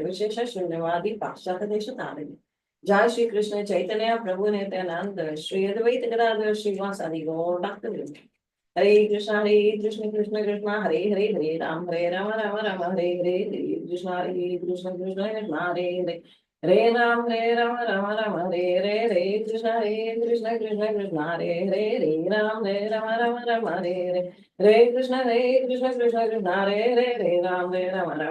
निर्विशेष शून्यवादी पाश्चात्य देश तारिणी। जय श्री कृष्ण चैतन्य प्रभु नित्यानंद श्री अद्वैत गदाधर श्रीवासादि गौर भक्त वृंद। हरे कृष्ण कृष्ण कृष्ण हरे हरे हरे राम राम राम हरे हरे हरे कृष्ण कृष्ण कृष्ण हरे हरे हरे राम राम हरे हरे हरे कृष्ण कृष्ण कृष्ण हरे हरे हरे राम राम हरे हरे हरे कृष्ण कृष्ण कृष्ण हरे हरे हरे राम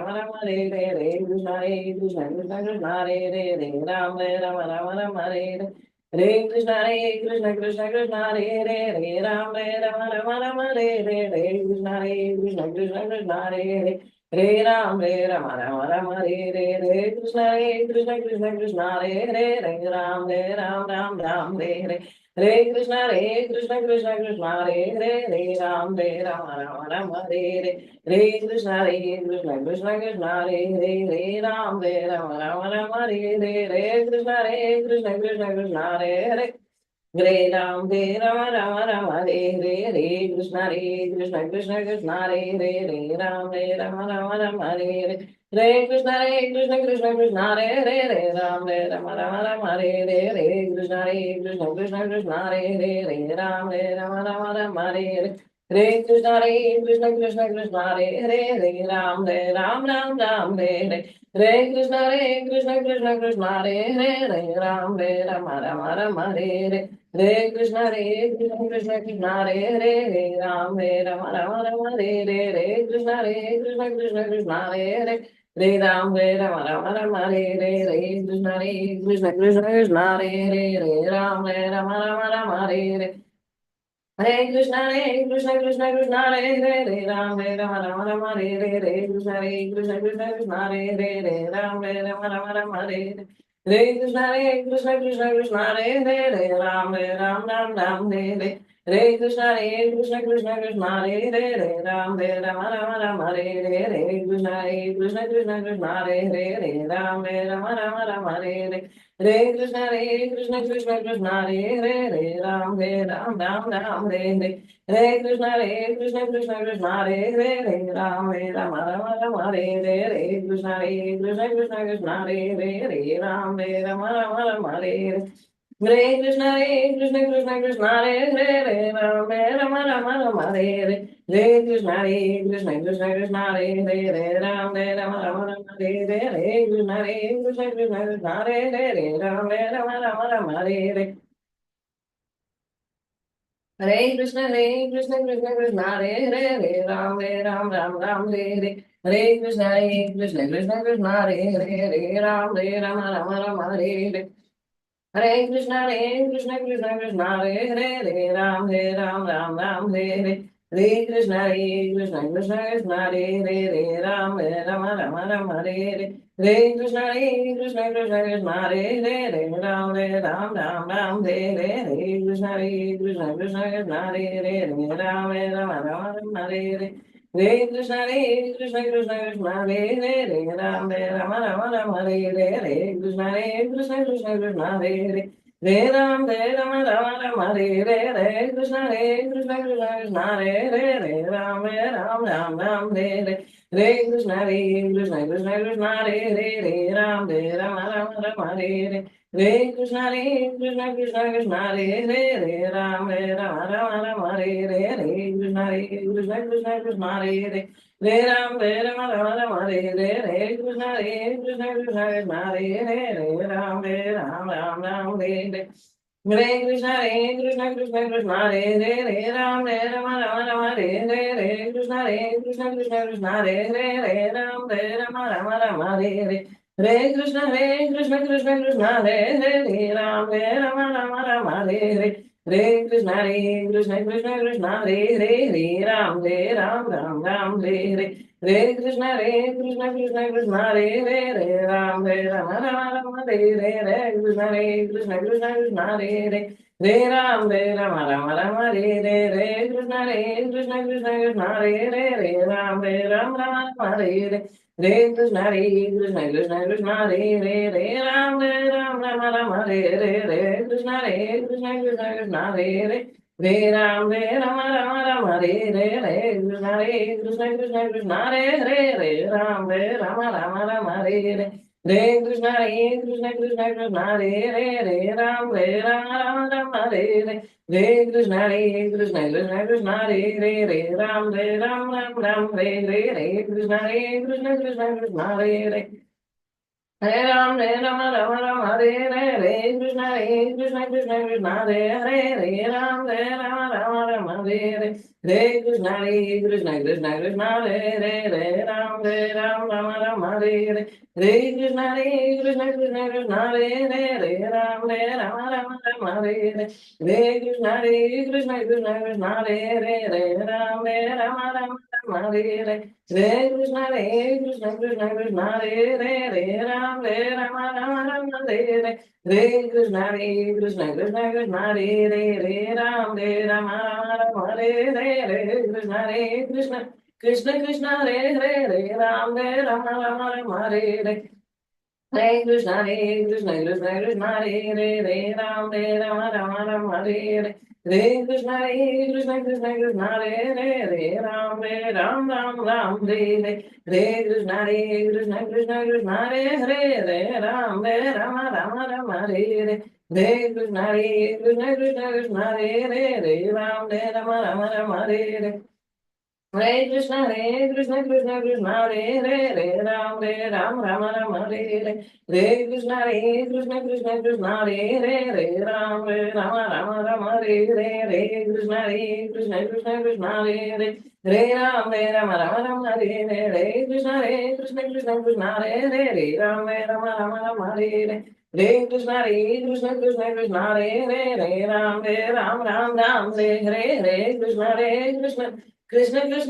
राम हरे हरे हरे कृष्ण कृष्ण हरे हरे हरे राम राम हरे हरे कृष्ण कृष्ण हरे हरे हरे राम राम हरे हरे हरे कृष्ण कृष्ण हरे हरे हरे राम राम हरे हरे हरे कृष्ण कृष्ण हरे हरे हरे राम हरे हरे हरे कृष्ण कृष्ण हरे हरे हरे राम हरे हरे हरे कृष्ण कृष्ण हरे हरे हरे राम हरे हरे हरे कृष्ण कृष्ण हरे हरे हरे राम हरे हरे कृष्ण कृष्ण हरे हरे राम हरे हरे कृष्ण कृष्ण हरे हरे राम हरे हरे कृष्ण कृष्ण हरे हरे राम हरे हरे कृष्ण कृष्ण हरे हरे राम हरे हरे कृष्ण कृष्ण हरे हरे राम हरे हरे हरे कृष्ण कृष्ण हरे हरे राम हरे हरे कृष्ण हरे हरे हरे राम हरे हरे हरे कृष्ण कृष्ण हरे हरे राम हरे हरे हरे कृष्ण कृष्ण हरे हरे राम हरे हरे कृष्ण कृष्ण हरे हरे राम हरे कृष्ण हरे हरे राम हरे हरे कृष्ण हरे हरे राम हरे हरे कृष्ण हरे हरे राम हरे हरे कृष्ण कृष्ण हरे हरे राम हरे हरे कृष्ण हरे हरे राम हरे हरे कृष्ण हरे हरे राम हरे Krishna Hare Hare Ram Hare Hare Krishna Hare Hare Ram Hare Hare Krishna Hare Hare Ram Hare Hare Hare Krishna Krishna Hare Hare Hare Ram Hare Hare Hare Krishna Hare Hare Ram Hare Hare Hare Krishna Hare Hare Ram Hare Hare Hare Krishna Hare Hare Ram Hare Hare Hare Krishna Hare Hare Ram Hare Hare Hare Krishna Hare Hare Ram Hare Hare Hare Krishna Hare Hare Ram Hare Hare Hare Krishna Hare Hare Ram Hare Hare Krishna Hare Hare Ram Hare Hare Hare Krishna Krishna Hare Hare Ram Hare Hare Hare Krishna Hare Hare Ram Hare Hare Hare Krishna Hare Hare Hare Ram Hare Hare Hare Krishna Hare Hare Ram Hare Hare Hare Krishna Hare Hare Ram Hare Hare Krishna Hare Hare Ram Hare Hare Hare Krishna Hare Hare Ram Hare Hare Hare Krishna Hare Hare Ram Hare Hare Hare Krishna Hare Hare Ram Hare Hare Krishna Hare Hare Ram Hare Hare Krishna Hare Hare Ram Hare Hare Hare Krishna Hare Hare Ram Hare Hare Krishna Hare Hare Ram Hare Hare Krishna Krishna Hare Hare Ram Hare Hare Hare Krishna Krishna Krishna Hare Ram Hare Hare Krishna Krishna Krishna Hare Ram Ram Hare Krishna Krishna Krishna Hare Hare Ram Hare Krishna Krishna Krishna Hare Ram Hare Krishna Krishna Krishna Hare Ram Hare Hare Krishna Krishna Krishna Hare Ram Hare Hare Krishna Krishna Krishna Hare Ram Hare Hare Krishna Krishna Krishna Hare Ram Hare Krishna Krishna Krishna Hare Ram Krishna Krishna Krishna Hare Ram Hare Hare Krishna Krishna Krishna Hare Ram Hare Hare Krishna Krishna Krishna Hare Ram Hare Hare Krishna Krishna Krishna Hare Ram Hare Hare Krishna Krishna Krishna Hare Ram Hare Hare Krishna Krishna Krishna Hare Ram Hare Krishna Krishna Krishna Hare Ram Hare Krishna Krishna Krishna Hare Ram Hare Krishna Krishna Krishna Hare Ram Hare Hare Krishna Krishna Krishna Ram Hare Krishna Krishna Krishna Krishna Hare Ram Hare Krishna Krishna Krishna Hare Ram Hare Krishna Krishna Ram Hare Krishna Krishna Krishna Hare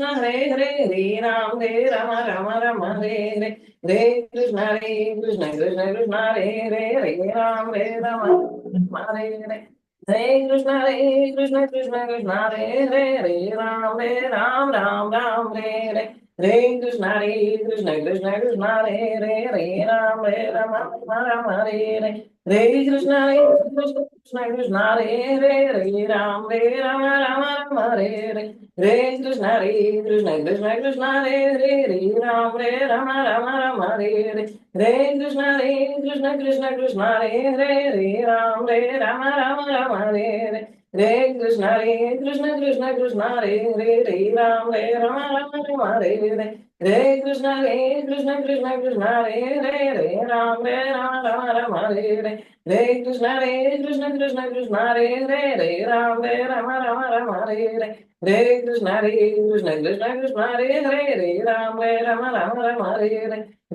Ram Hare Krishna Krishna Krishna Ram Hare Hare Krishna, Hare Krishna, Krishna Krishna, Hare Hare, Hare Krishna, Krishna Krishna, Hare Ram, Hare Hare Krishna, Krishna Krishna, Hare Ram, Hare Hare Krishna, Krishna Krishna, Hare Ram, Hare Hare Krishna, Krishna Krishna, Hare Ram, Hare Hare Krishna, Krishna Krishna, Hare Ram, Hare Krishna, Krishna Krishna, Hare Ram, Hare Krishna, Krishna Krishna, Hare Ram, Hare Hare Krishna, Krishna Krishna, Hare Ram, Hare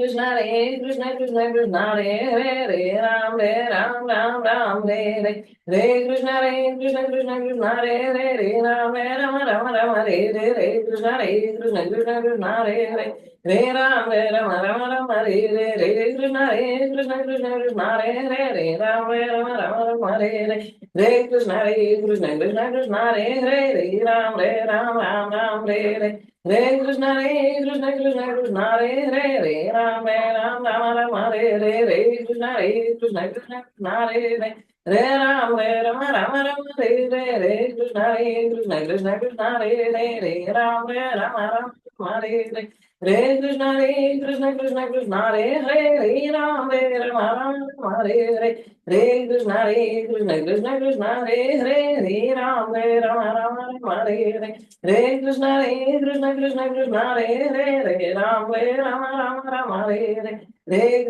Krishna, Krishna Krishna, Hare Hare Krishna, Krishna Krishna, Hare Ram, Hare Krishna, Krishna Krishna, Hare Krishna, Krishna Krishna, Hare Ram, Hare Hare Krishna, Krishna Krishna, Hare Ram, Hare Krishna, Krishna Krishna, Hare Krishna, Krishna Krishna, Hare Hare Hare Krishna, Krishna Krishna, Hare Krishna, Krishna Krishna, Hare Hare Krishna, Krishna Krishna, Hare Ram, Hare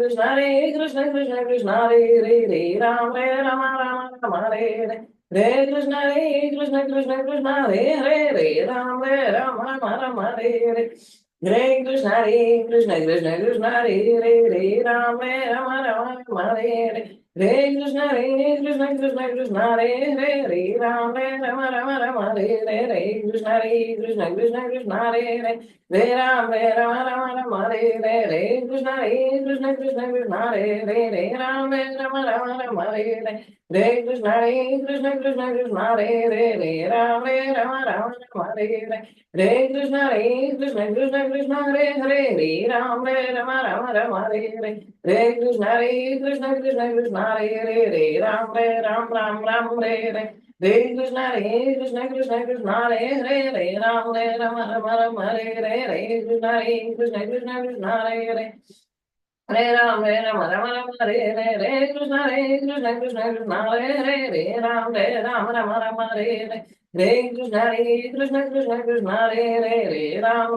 Krishna, Krishna Krishna, Hare Ram, Hare Krishna, Krishna Krishna, Hare Ram, Hare Krishna, Krishna Hare Ram, Hare Krishna, Krishna Hare Ram, Hare Krishna, Krishna Hare Krishna, Hare Ram, Hare Krishna, Krishna Krishna, Hare Ram, Hare Krishna, Krishna Hare Hare Hare Rama Rama Rama Hare Hare Hare Krishna Krishna Krishna Hare Hare Ram Ram Ram Ram Hare Hare Hare Krishna Krishna Krishna Krishna Hare Hare Hare Ram Rama Rama Rama Hare Hare Hare Krishna Krishna Krishna Krishna Hare Hare Hare Ram Rama Rama Rama Hare Hare Hare Krishna Krishna Krishna Krishna Hare Hare Hare Ram Rama Rama Rama Hare Hare Hare Krishna Krishna Krishna Krishna Hare Hare Hare Ram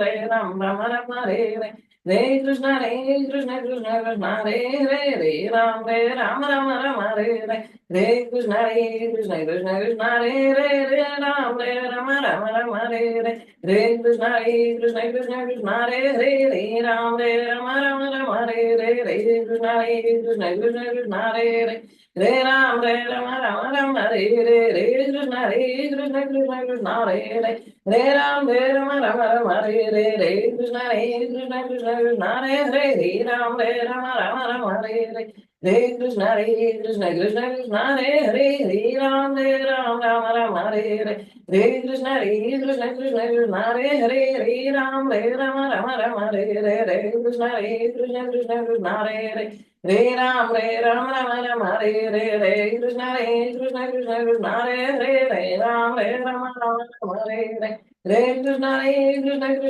Rama Rama Hare Hare Hare Krishna Krishna Krishna Krishna Hare Hare Hare Ram Rama Rama Rama Hare Hare Hare Krishna Krishna Krishna Krishna Hare Hare Hare Ram Rama Rama Rama Hare Hare Hare Krishna Krishna Krishna Krishna Hare Hare Hare Ram Rama Rama Rama Hare Hare Hare Krishna Krishna Krishna Krishna Hare Hare Hare Ram Rama Rama Rama Hare Hare Hare Krishna Krishna Krishna Krishna Hare Hare Hare Ram Rama Rama Rama Hare Hare Hare Krishna Krishna Krishna Krishna Hare Hare Hare Ram Rama Rama Rama Hare Hare Hare Krishna Krishna Krishna Krishna Hare Hare Hare Ram Rama Rama Hare Hare Hare Krishna Krishna Krishna Krishna Hare Hare Hare Ram Rama Rama Rama Hare Hare Hare Krishna Krishna Krishna Krishna Hare Hare Hare Ram Rama Rama Hare Hare Hare Krishna Krishna Krishna Krishna Hare Hare Hare Ram Rama Rama Rama Hare Hare Hare Krishna Krishna Krishna Krishna Hare Hare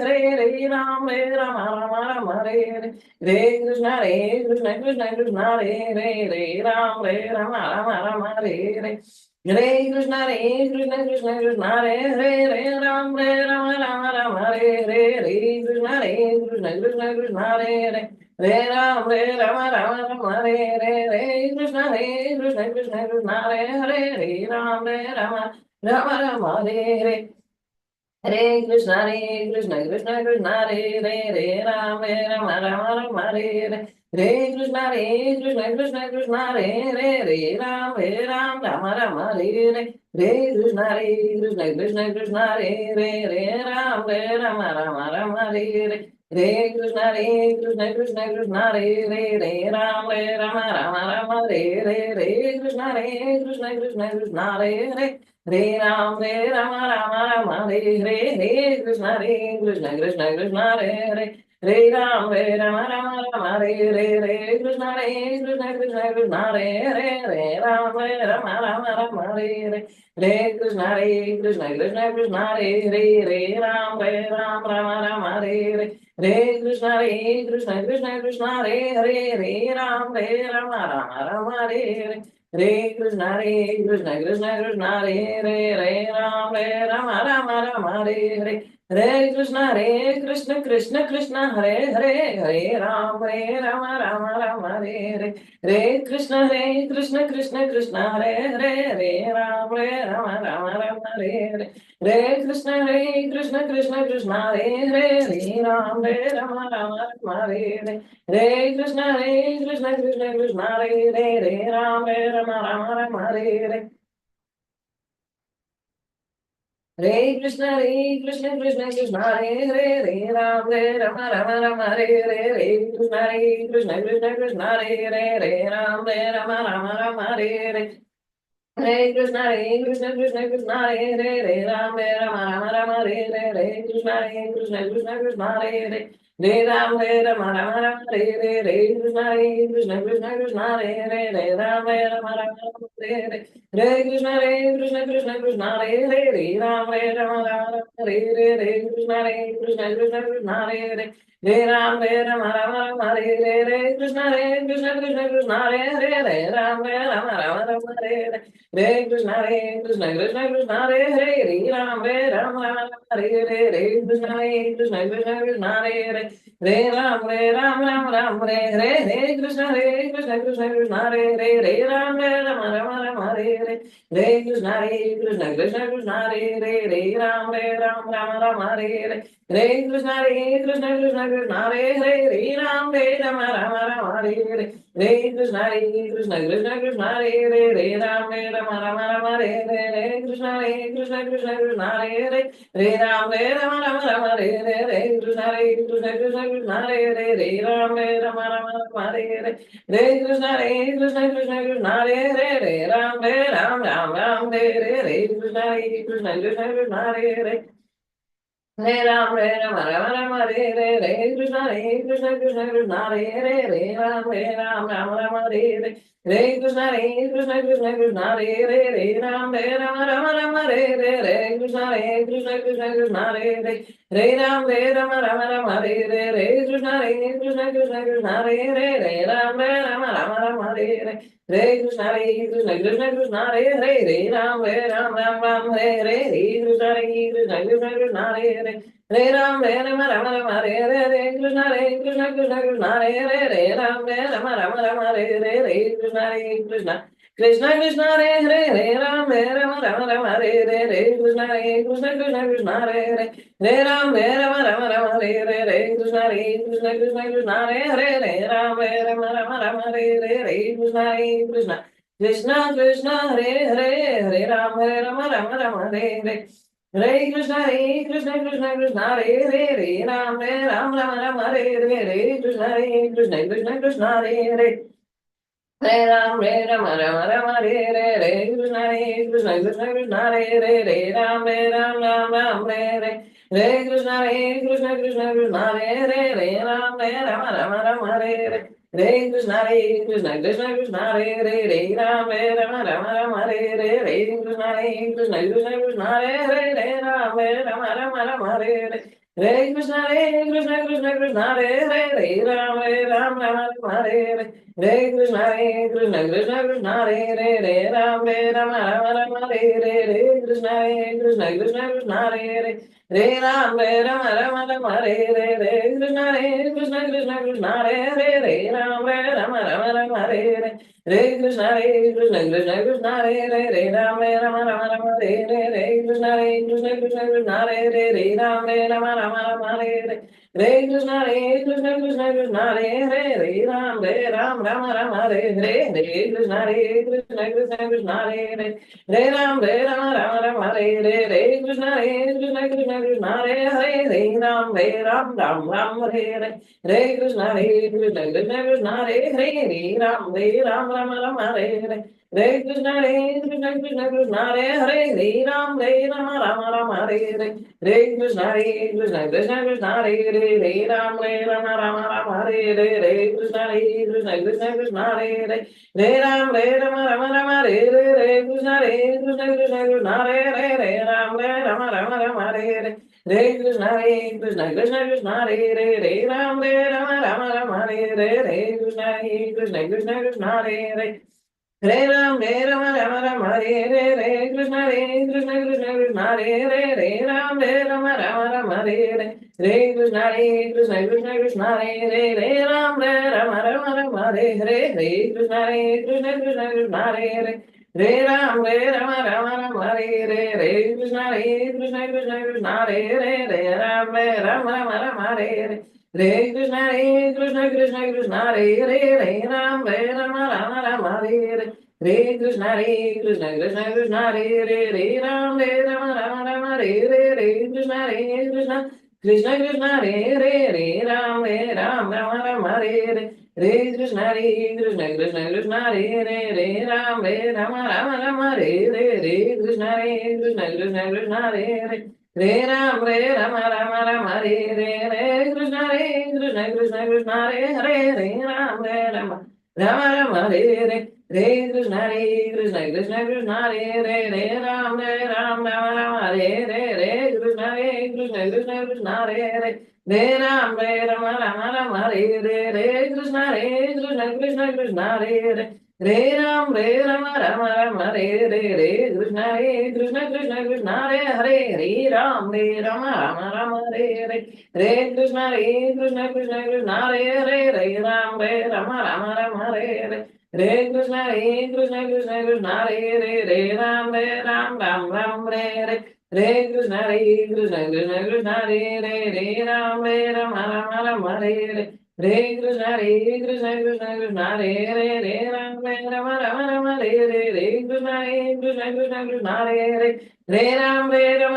Hare Ram Rama Rama Rama Hare Hare Hare Krishna Krishna Krishna Krishna Hare Hare Hare Ram Rama Rama Rama Hare Hare Hare Krishna Krishna Krishna Krishna Hare Hare Hare Ram Rama Rama Rama Hare Hare Hare Krishna Krishna Krishna Krishna Hare Hare Hare Ram Rama Rama Rama Hare Hare Hare Krishna Krishna Krishna Krishna Hare Hare Hare Ram Rama Rama Rama Hare Hare Hare Krishna Krishna Krishna Hare Hare Hare Ram Rama Rama Rama Hare Hare Hare Krishna Krishna Krishna Krishna Hare Hare Hare Ram Rama Rama Hare Hare Hare Krishna Krishna Krishna Hare Hare Hare Ram Rama Rama Rama Hare Hare Hare Krishna Krishna Krishna Krishna Hare Hare Hare Ram Rama Rama Rama Hare Hare Hare Krishna Krishna Krishna Krishna Hare Hare Hare Ram Rama Rama Rama Hare Hare Hare Krishna Krishna Krishna Krishna Hare Hare Hare Ram Rama Rama Rama Hare Hare Hare Krishna Krishna Krishna Krishna Hare Hare Hare Ram Rama Rama Rama Hare Hare Hare Krishna Krishna Krishna Krishna Hare Hare Hare Ram Rama Rama Hare Hare Hare Krishna Krishna Krishna Krishna Hare Hare Hare Ram Rama Rama Rama Hare Hare Hare Krishna Krishna Krishna Krishna Hare Hare Hare Ram Rama Rama Rama Hare Hare Hare Krishna Krishna Krishna Hare Hare Hare Ram Rama Rama Rama Hare Hare Hare Krishna Krishna Krishna Hare Hare Hare Ram Rama Rama Rama Hare Hare Hare Krishna Krishna Krishna Hare Hare Hare Ram Rama Rama Rama Hare Hare Hare Krishna Krishna Krishna Hare Hare Hare Ram Rama Rama Rama Hare Hare Hare Krishna Krishna Krishna Hare Hare Hare Ram Rama Rama Rama Hare Hare Hare Krishna Krishna Krishna Hare Hare Hare Ram Rama Rama Rama Hare Hare Hare Krishna Krishna Krishna Hare Hare Hare Ram Rama Rama Rama Hare Hare Hare Krishna Krishna Krishna Hare Hare Hare Ram Rama Rama Rama Hare Hare Hare Krishna Krishna Krishna Hare Hare Hare Ram Rama Rama Rama Hare Hare Hare Krishna Krishna Krishna Hare Hare Hare Ram Rama Rama Hare Hare Hare Krishna Krishna Krishna Hare Hare Hare Ram Rama Rama Hare Hare Hare Krishna Krishna Krishna Hare Hare Hare Ram Rama Rama Hare Hare Hare Krishna Krishna Krishna Hare Hare Hare Ram Rama Rama Hare Hare Hare Krishna Krishna Krishna Hare Hare Hare Ram Rama Hare Hare Hare Krishna Krishna Krishna Hare Hare Hare Ram Rama Rama Hare Hare Hare Krishna Krishna Krishna Hare Hare Hare Ram Rama Hare Hare Hare Krishna Krishna Krishna Hare Hare Hare Ram Rama Rama Hare Hare Hare Krishna Krishna Krishna Hare Hare Hare Ram Rama Rama Hare Hare Hare Krishna Krishna Krishna Hare Hare Hare Ram Rama Rama Hare Hare Hare Krishna Krishna Krishna Hare Hare Hare Ram Rama Rama Hare Hare Hare Krishna Krishna Krishna Hare Hare Hare Ram Ram Hare Hare Hare Krishna Krishna Krishna Hare Hare Hare Ram, Rama Rama, Hare Krishna, Krishna Krishna, Hare Ram, Rama Rama, Hare Krishna, Krishna Krishna, Hare Ram, Rama Rama, Hare Krishna, Krishna Krishna, Hare Ram, Rama Rama, Hare Krishna, Krishna Krishna, Hare Ram, Rama Hare Krishna, Krishna Hare Ram, Ram, Hare Krishna, Krishna Krishna, Hare Ram, Rama, Hare Krishna, Krishna Krishna, Hare Ram, Rama, Hare Krishna, Krishna Krishna, Hare Ram, Rama, Hare Krishna, Krishna Krishna, Hare Ram, Rama, Hare Krishna, Krishna Krishna, Hare Ram, Rama, Hare Krishna, Krishna Krishna, Hare Ram, Rama, Hare Hare Krishna, Krishna Krishna, Hare Ram, Rama, Hare Krishna, Krishna Hare Hare Ram, Rama, Hare Krishna, Krishna, Hare Ram, Hare Krishna, Krishna Krishna, Hare Ram, Rama, Hare Krishna, Krishna, Hare Ram, Rama, Hare Krishna, Hare Ram, Hare Krishna, Krishna, Hare Ram, Hare Hare Krishna, Krishna Krishna, Hare Ram, Rama, Hare Krishna, Krishna Krishna, Hare Ram, Rama, Hare Krishna, Krishna Hare Ram, Rama, Hare Krishna, Krishna Hare Ram, Rama, Hare Krishna, Krishna Hare Ram, Rama, Hare Hare Krishna, Krishna, Hare Ram, Hare Krishna, Krishna, Hare Ram, Rama, Hare Krishna, Krishna, Ram, Hare Krishna, Krishna, Hare Ram, Hare Krishna, Krishna, Hare Ram, Hare Krishna, Krishna, Hare Ram, Rama, Hare Krishna, Krishna, Hare Ram, Rama, Hare Krishna, Krishna, Hare Ram, Rama, Hare Krishna, Krishna, Hare Ram, Rama, Hare Krishna, Hare Ram, Hare Krishna, Krishna, Hare Ram, Rama, Hare Krishna, Hare Ram, Rama, Hare Ram, Hare Krishna, Krishna, Hare Ram, Rama, Hare Krishna, Krishna, Hare Ram, Rama, Hare Krishna, Krishna, Hare Ram, Rama, Hare Krishna, Krishna, Hare Ram, Rama, Hare Krishna, Krishna, Hare Ram, Rama, Hare Krishna, Krishna, Hare Rama, Krishna, Hare Ram, Rama, Hare Krishna, Krishna, Hare Ram, Krishna, Hare Ram, Rama, Hare Krishna, Hare Ram, Rama, Krishna, Hare Ram, Rama, Krishna, Hare Ram, Rama, Hare Krishna, Krishna, Hare Ram, Hare Krishna, Krishna,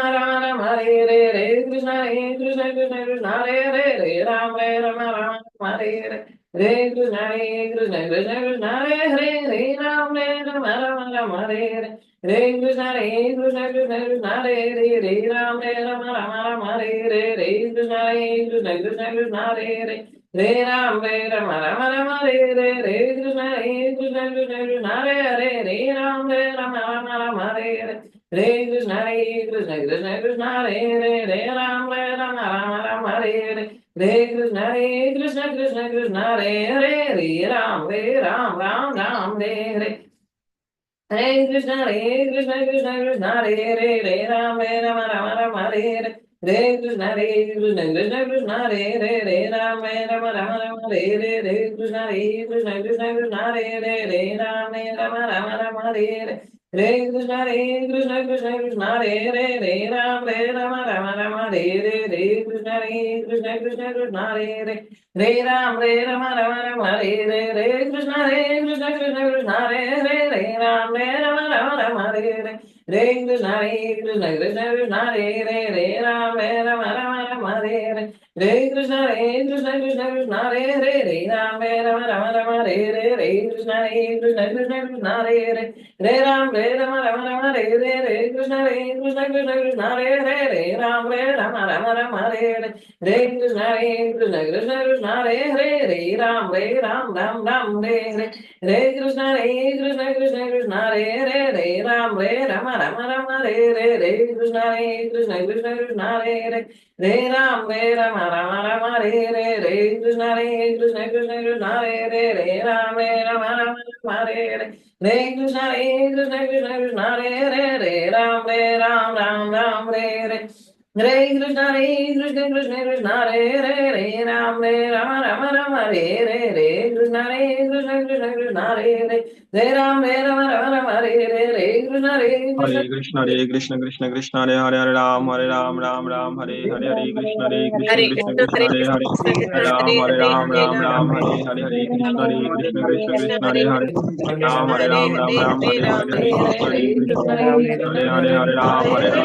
Hare Ram, Hare Krishna, Krishna, Hare Ram, Hare Krishna, Hare Ram, Hare Krishna, Hare Ram, Hare Krishna, Krishna Krishna, Hare Hare, Hare Ram, Hare Ram, Rama Hare Krishna Krishna Krishna Hare Ram Rama Rama Hare Krishna Krishna Krishna Hare Ram Rama Rama Hare Krishna Krishna Krishna Hare Ram Rama Hare Krishna Krishna Krishna Hare Ram Rama Hare Krishna Krishna Krishna Hare Ram Hare Hare Krishna Krishna Krishna Hare Ram Rama Hare Krishna Krishna Krishna Hare Ram Rama Hare Krishna Krishna Krishna Hare Ram Rama Hare Krishna Krishna Krishna Hare Ram Rama Hare Krishna Krishna Krishna Hare Rama Krishna Krishna Krishna Hare Ram Rama Krishna Krishna Krishna Hare Ram Rama Krishna Krishna Krishna Hare Ram Rama Krishna Krishna Krishna Hare Ram Rama Krishna Krishna Krishna Hare Ram Rama Krishna Krishna Krishna Hare Ram Krishna Krishna Rama Krishna Krishna Hare Krishna Krishna Krishna Hare Hare Hare Ram Ram Hare Hare Krishna Hare Krishna Krishna, Krishna Hare Hare Krishna, Hare Krishna Krishna, Ram Hare Hare Hare, Ram Hare Ram Ram, Ram Hare Hare Hare Krishna Krishna Krishna Krishna, Krishna Hare Hare Hare Ram Hare Hare, Ram Ram Hare Ram Hare Hare Ram, Hare Krishna Krishna Krishna Hare Hare Hare Ram Hare Ram Ram Ram Hare Hare Ram, Krishna Krishna Krishna Krishna Hare Hare Hare Krishna, Hare Ram Krishna, Hare Krishna Ram Ram Krishna, Ram Hare Hare Hare, Hare Hare Krishna Ram, Krishna Krishna Krishna Ram Hare Ram Ram Ram Hare Hare Hare Hare Krishna Hare, Hare Krishna Ram, Krishna Hare Ram, Krishna Hare Hare Ram Hare Ram Ram Ram Krishna Hare Krishna, Hare Krishna Krishna Hare Krishna Krishna Krishna Hare Hare Ram Hare Ram Ram Krishna, Ram Hare Hare Krishna, Hare Krishna Hare Krishna, Krishna Hare Krishna Hare, Krishna Hare Ram, Krishna Hare Hare Hare Ram Ram Ram Hare Hare Hare Krishna Krishna Krishna Krishna, Krishna Krishna Hare Hare Hare Ram Hare Ram Ram, Ram Ram Hare Hare Hare Krishna Krishna Krishna Krishna Hare Hare Ram Hare Ram Ram Ram Hare Hare Hare Krishna Krishna Krishna Krishna Hare Hare Ram Ram Hare Hare Hare Krishna Krishna Krishna Hare Hare Ram Hare Ram Ram Ram Hare Hare Hare Krishna Krishna Krishna Krishna Hare Hare Hare Krishna Ram Krishna, Ram Ram Hare Hare Hare, Hare Hare Krishna Krishna Krishna Hare Hare Ram Hare Ram Ram Krishna Ram Krishna, Hare Hare Hare Hare Krishna Ram, Krishna Hare Krishna Ram, Krishna Hare Hare Ram Hare Hare Ram Krishna, Ram Hare Ram Krishna, Hare Hare Krishna Hare Krishna, Krishna Hare Krishna Krishna Krishna Ram, Hare Hare Ram, Ram Hare Ram Ram Ram Hare Hare Hare Hare Krishna Krishna, Hare Krishna Krishna, Krishna Krishna Krishna Krishna, Hare Hare Hare Hare, Ram Hare Ram Ram Ram Ram, Hare Hare Hare Hare Krishna Krishna, Krishna Krishna Krishna Hare Hare Ram Ram Ram Hare Hare Hare Krishna Krishna Krishna Hare Hare Ram Hare Ram Ram Ram Hare Hare Hare Krishna Krishna Krishna Krishna Hare Hare Hare Hare, Ram Ram Ram Hare Hare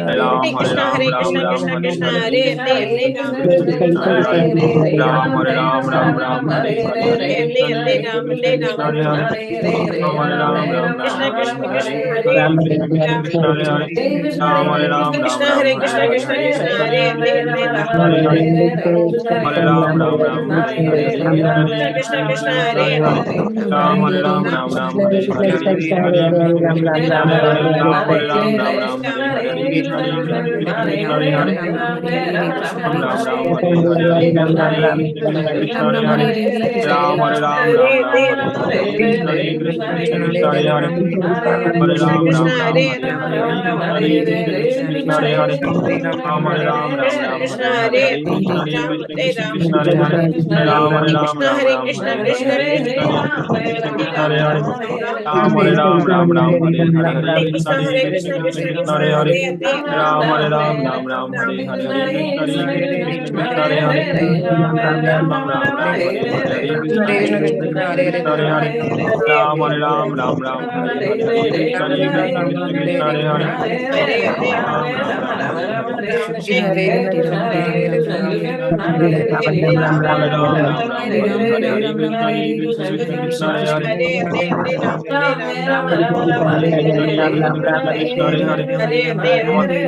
Ram, Hare Ram, Hare Ram Ram Ram Hare Hare Hare Krishna Krishna Krishna Hare Hare Hare Hare, Ram, Krishna Krishna Krishna Hare Hare Hare Hare, Hare Ram Ram Ram Hare Hare Hare Krishna Krishna Krishna Krishna Hare Hare Krishna, Hare Hare Ram Ram Ram, Ram Hare Hare Hare Ram, Hare Krishna Krishna Krishna Hare Hare Krishna Krishna Krishna, Hare Hare Hare Ram Ram, Ram Ram Hare Hare Hare Krishna Hare Krishna Krishna, Krishna Hare Krishna Krishna, Hare Krishna Krishna, Ram Hare Ram Ram Ram Hare Hare Hare Ram, Krishna Ram, Krishna Krishna Krishna Hare Ram Hare Krishna, Ram Ram Hare Ram Hare Hare Hare Ram, Krishna Krishna Krishna Krishna Hare Hare Ram Krishna Hare Hare Ram Krishna, Ram Ram Hare Krishna Hare Hare Krishna Hare Krishna Ram, Krishna Hare Hare Ram Ram Hare Ram Hare Hare Ram, Ram Ram Ram Hare Hare Krishna Krishna Krishna Hare Hare Ram Hare Ram Ram Ram Hare Hare Krishna Krishna Krishna Krishna Hare Hare Hare Ram Hare Ram Ram Ram Hare Hare Krishna Krishna Krishna Hare Hare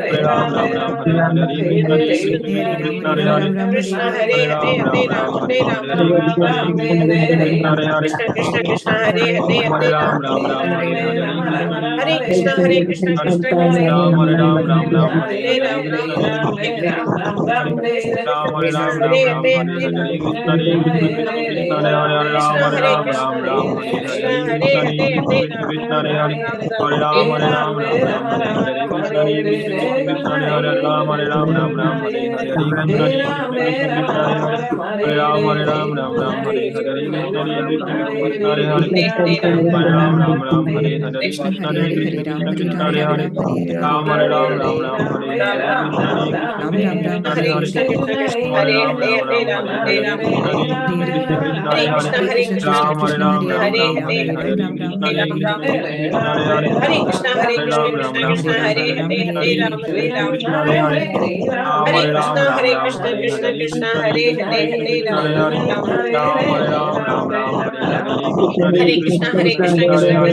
Hare Ram Ram Ram Hare Hare Krishna Krishna Krishna Krishna Hare Hare Ram Hare Ram Ram Ram Hare Hare Krishna Krishna Krishna Hare Hare Hare Krishna, Krishna Krishna, Hare Hare Ram Ram Hare Ram Ram, Hare Hare Hare Ram, Krishna Krishna Krishna Hare Hare Hare Krishna, Hare Krishna, Ram Krishna Hare Krishna, Ram Ram Hare Ram Hare, Hare Hare Krishna Hare Ram Krishna Ram, Krishna Krishna Hare Hare Hare Hare Krishna, Ram Ram Krishna Ram Krishna, Hare Hare Hare Hare, Krishna Hare Ram, Krishna Hare Krishna Ram, Krishna Hare Hare Ram Hare Hare Ram Krishna, Ram Hare Ram Krishna, Hare Krishna Hare Krishna, Krishna Hare Krishna Hare, Krishna Hare Krishna Ram, Hare Hare Hare Ram, Ram Hare Ram Ram Ram Hare Hare Krishna Hare Hare Krishna Krishna, Hare Krishna Krishna, Krishna Hare Krishna Hare Krishna, Hare Hare Rama Hare, Rama Hare Rama Ram, Hare Hare Hare Ram. Hare Krishna Hare Hare Krishna Krishna, Krishna Hare Krishna Krishna, Hare Krishna Hare Hare Krishna, Rama Hare Ram Hare, Ram Ram Hare Hare Ram, Hare Hare Krishna Ram. Hare Krishna Krishna Hare Hare Rama Hare Ram Krishna, Ram Krishna Ram Krishna, Hare Hare Hare Hare, Krishna Hare Hare Krishna Ram, Hare Krishna Ram, Krishna Ram Hare Ram, Hare Hare Ram Hare Ram Ram Ram Hare Hare Krishna Hare Krishna Krishna Hare Krishna Hare Ram, Hare Ram Ram, Ram Hare Ram Ram Hare Ram Hare Hare Krishna Hare Krishna, Krishna Krishna Krishna Hare Hare Hare Ram. Ram Hare Ram Ram Ram Hare Hare Krishna Hare Hare Krishna Krishna Ram, Krishna Ram Hare Ram Ram Ram Hare Hare Krishna Hare Krishna Krishna Krishna Hare Hare Ram Hare Ram Ram Ram Hare Hare Krishna Hare Krishna Krishna Krishna Hare Hare Hare Ram Hare Ram Ram Ram Hare Hare Krishna Hare Krishna Krishna Krishna Hare Hare Ram Hare Ram Ram Ram Hare Hare Krishna Hare Krishna Krishna Krishna Hare Hare Ram Hare Ram Ram Ram Hare Hare Krishna Hare Krishna Krishna Krishna Hare Hare Hare Ram Ram Ram Hare Hare Krishna Krishna Krishna Krishna Hare Hare Ram Hare Ram Ram Ram Hare Hare Krishna Krishna Krishna Krishna Hare Hare Ram Hare Ram Ram Ram Hare Hare Krishna Krishna Krishna Krishna Hare Hare Ram Hare Ram Ram Ram Hare Hare Krishna Krishna Krishna Krishna Hare Hare Ram Hare Ram Ram Ram Hare Hare Krishna Krishna Krishna Hare Hare Krishna Krishna Hare Hare Hare Ram Ram Hare Hare Ram Ram Hare Ram Ram Hare Hare Hare Krishna Krishna Krishna Krishna Hare Hare Ram Hare Ram Ram Ram Hare Hare Krishna Krishna Krishna Krishna Hare Hare Ram Hare Ram Ram Ram Hare Hare Krishna Krishna Krishna Hare Hare Ram Hare Ram Ram Ram Hare Hare Krishna Krishna Krishna Hare Hare Ram Hare Ram Ram Ram Hare Hare Krishna Krishna Krishna Hare Hare Ram Hare Ram Ram Ram Hare Hare Krishna Krishna Krishna Krishna Hare Hare Ram Hare Ram Ram Ram Hare Hare Krishna Krishna Krishna Hare Hare Ram Hare Ram Ram Ram Hare Hare Krishna Krishna Krishna Hare Hare Ram Hare Ram Ram Ram Hare Hare Krishna Krishna Krishna Krishna Hare Hare Ram Hare Ram Ram Ram Hare Hare Krishna Krishna Krishna Hare Hare Ram Hare Ram Ram Ram Hare Hare Krishna Krishna Krishna Hare Hare Ram Hare Ram Ram Ram Hare Hare Krishna Krishna Krishna Krishna Hare Ram Hare Ram Ram Ram Hare Hare Krishna Krishna Krishna Krishna Hare Hare Ram Hare Ram Ram Ram Hare Hare Krishna Krishna Krishna Hare Hare Ram Hare Ram Ram Ram Hare Hare Krishna Krishna Krishna Krishna Hare Hare Ram Hare Ram Ram Ram Hare Hare Krishna Krishna Hare Hare Ram Hare Ram Ram Ram Hare Hare Krishna Krishna Krishna Krishna Hare Hare Ram Hare Ram Ram Ram Hare Hare Krishna Krishna Krishna Krishna Hare Hare Hare Ram Ram Ram Hare Hare Krishna Krishna Krishna Krishna Hare Hare Krishna Krishna Krishna Krishna Hare Hare Ram Hare Ram Ram Ram Hare Hare Krishna Krishna Krishna Krishna Hare Hare Ram Hare Ram Ram Ram Hare Hare Krishna Krishna Krishna Krishna Hare Hare Ram Hare Hare Krishna Krishna Krishna Krishna Hare Hare Ram Hare Ram Ram Hare Hare Krishna Krishna Krishna Krishna Hare Hare Ram Hare Ram Ram Ram Hare Hare Krishna Krishna Krishna Krishna Hare Hare Ram Hare Ram Ram Ram Hare Hare Krishna Krishna Krishna Krishna Hare Hare Ram Hare Ram Ram Ram Hare Hare Krishna Krishna Krishna Krishna Hare Hare Ram Hare Ram Ram Ram Hare Hare Krishna Krishna Krishna Krishna Hare Hare Ram Hare Ram Ram Ram Hare Hare Krishna Krishna Krishna Krishna Hare Hare Ram Hare Ram Ram Ram Hare Hare Krishna Hare Hare Hare Krishna Krishna Krishna Krishna Hare Hare Ram Hare Ram Ram Ram Hare Hare Krishna Krishna Krishna Krishna Hare Hare Ram Hare Ram Ram Ram Hare Hare Krishna Krishna Krishna Krishna Hare Ram Hare Ram Ram Ram Hare Hare Krishna Krishna Krishna Krishna Hare Hare Ram Hare Ram Ram Ram Hare Hare Krishna Krishna Krishna Krishna Hare Hare Ram Hare Ram Ram Ram Hare Hare Krishna Krishna Krishna Krishna Hare Hare Ram Hare Ram Ram Ram Hare Hare Krishna Krishna Krishna Krishna Hare Hare Ram Hare Ram Ram Ram Hare Hare Krishna Krishna Krishna Krishna Hare Hare Ram Hare Ram Ram Ram Hare Hare Krishna Krishna Krishna Krishna Hare Hare Ram Hare Ram Ram Ram Hare Hare Hare Krishna Krishna Krishna Hare Hare Ram Hare Ram Ram Ram Hare Hare Krishna Krishna Krishna Krishna Hare Hare Ram Hare Ram Ram Ram Hare Hare Krishna Krishna Krishna Krishna Hare Hare Ram Hare Ram Ram Ram Hare Hare Krishna Krishna Krishna Hare Hare Ram Hare Ram Ram Ram Hare Hare Krishna Krishna Krishna Krishna Hare Hare Ram Hare Ram Ram Ram Hare Hare Krishna Krishna Krishna Krishna Hare Hare Ram Hare Ram Ram Ram Hare Hare Krishna Krishna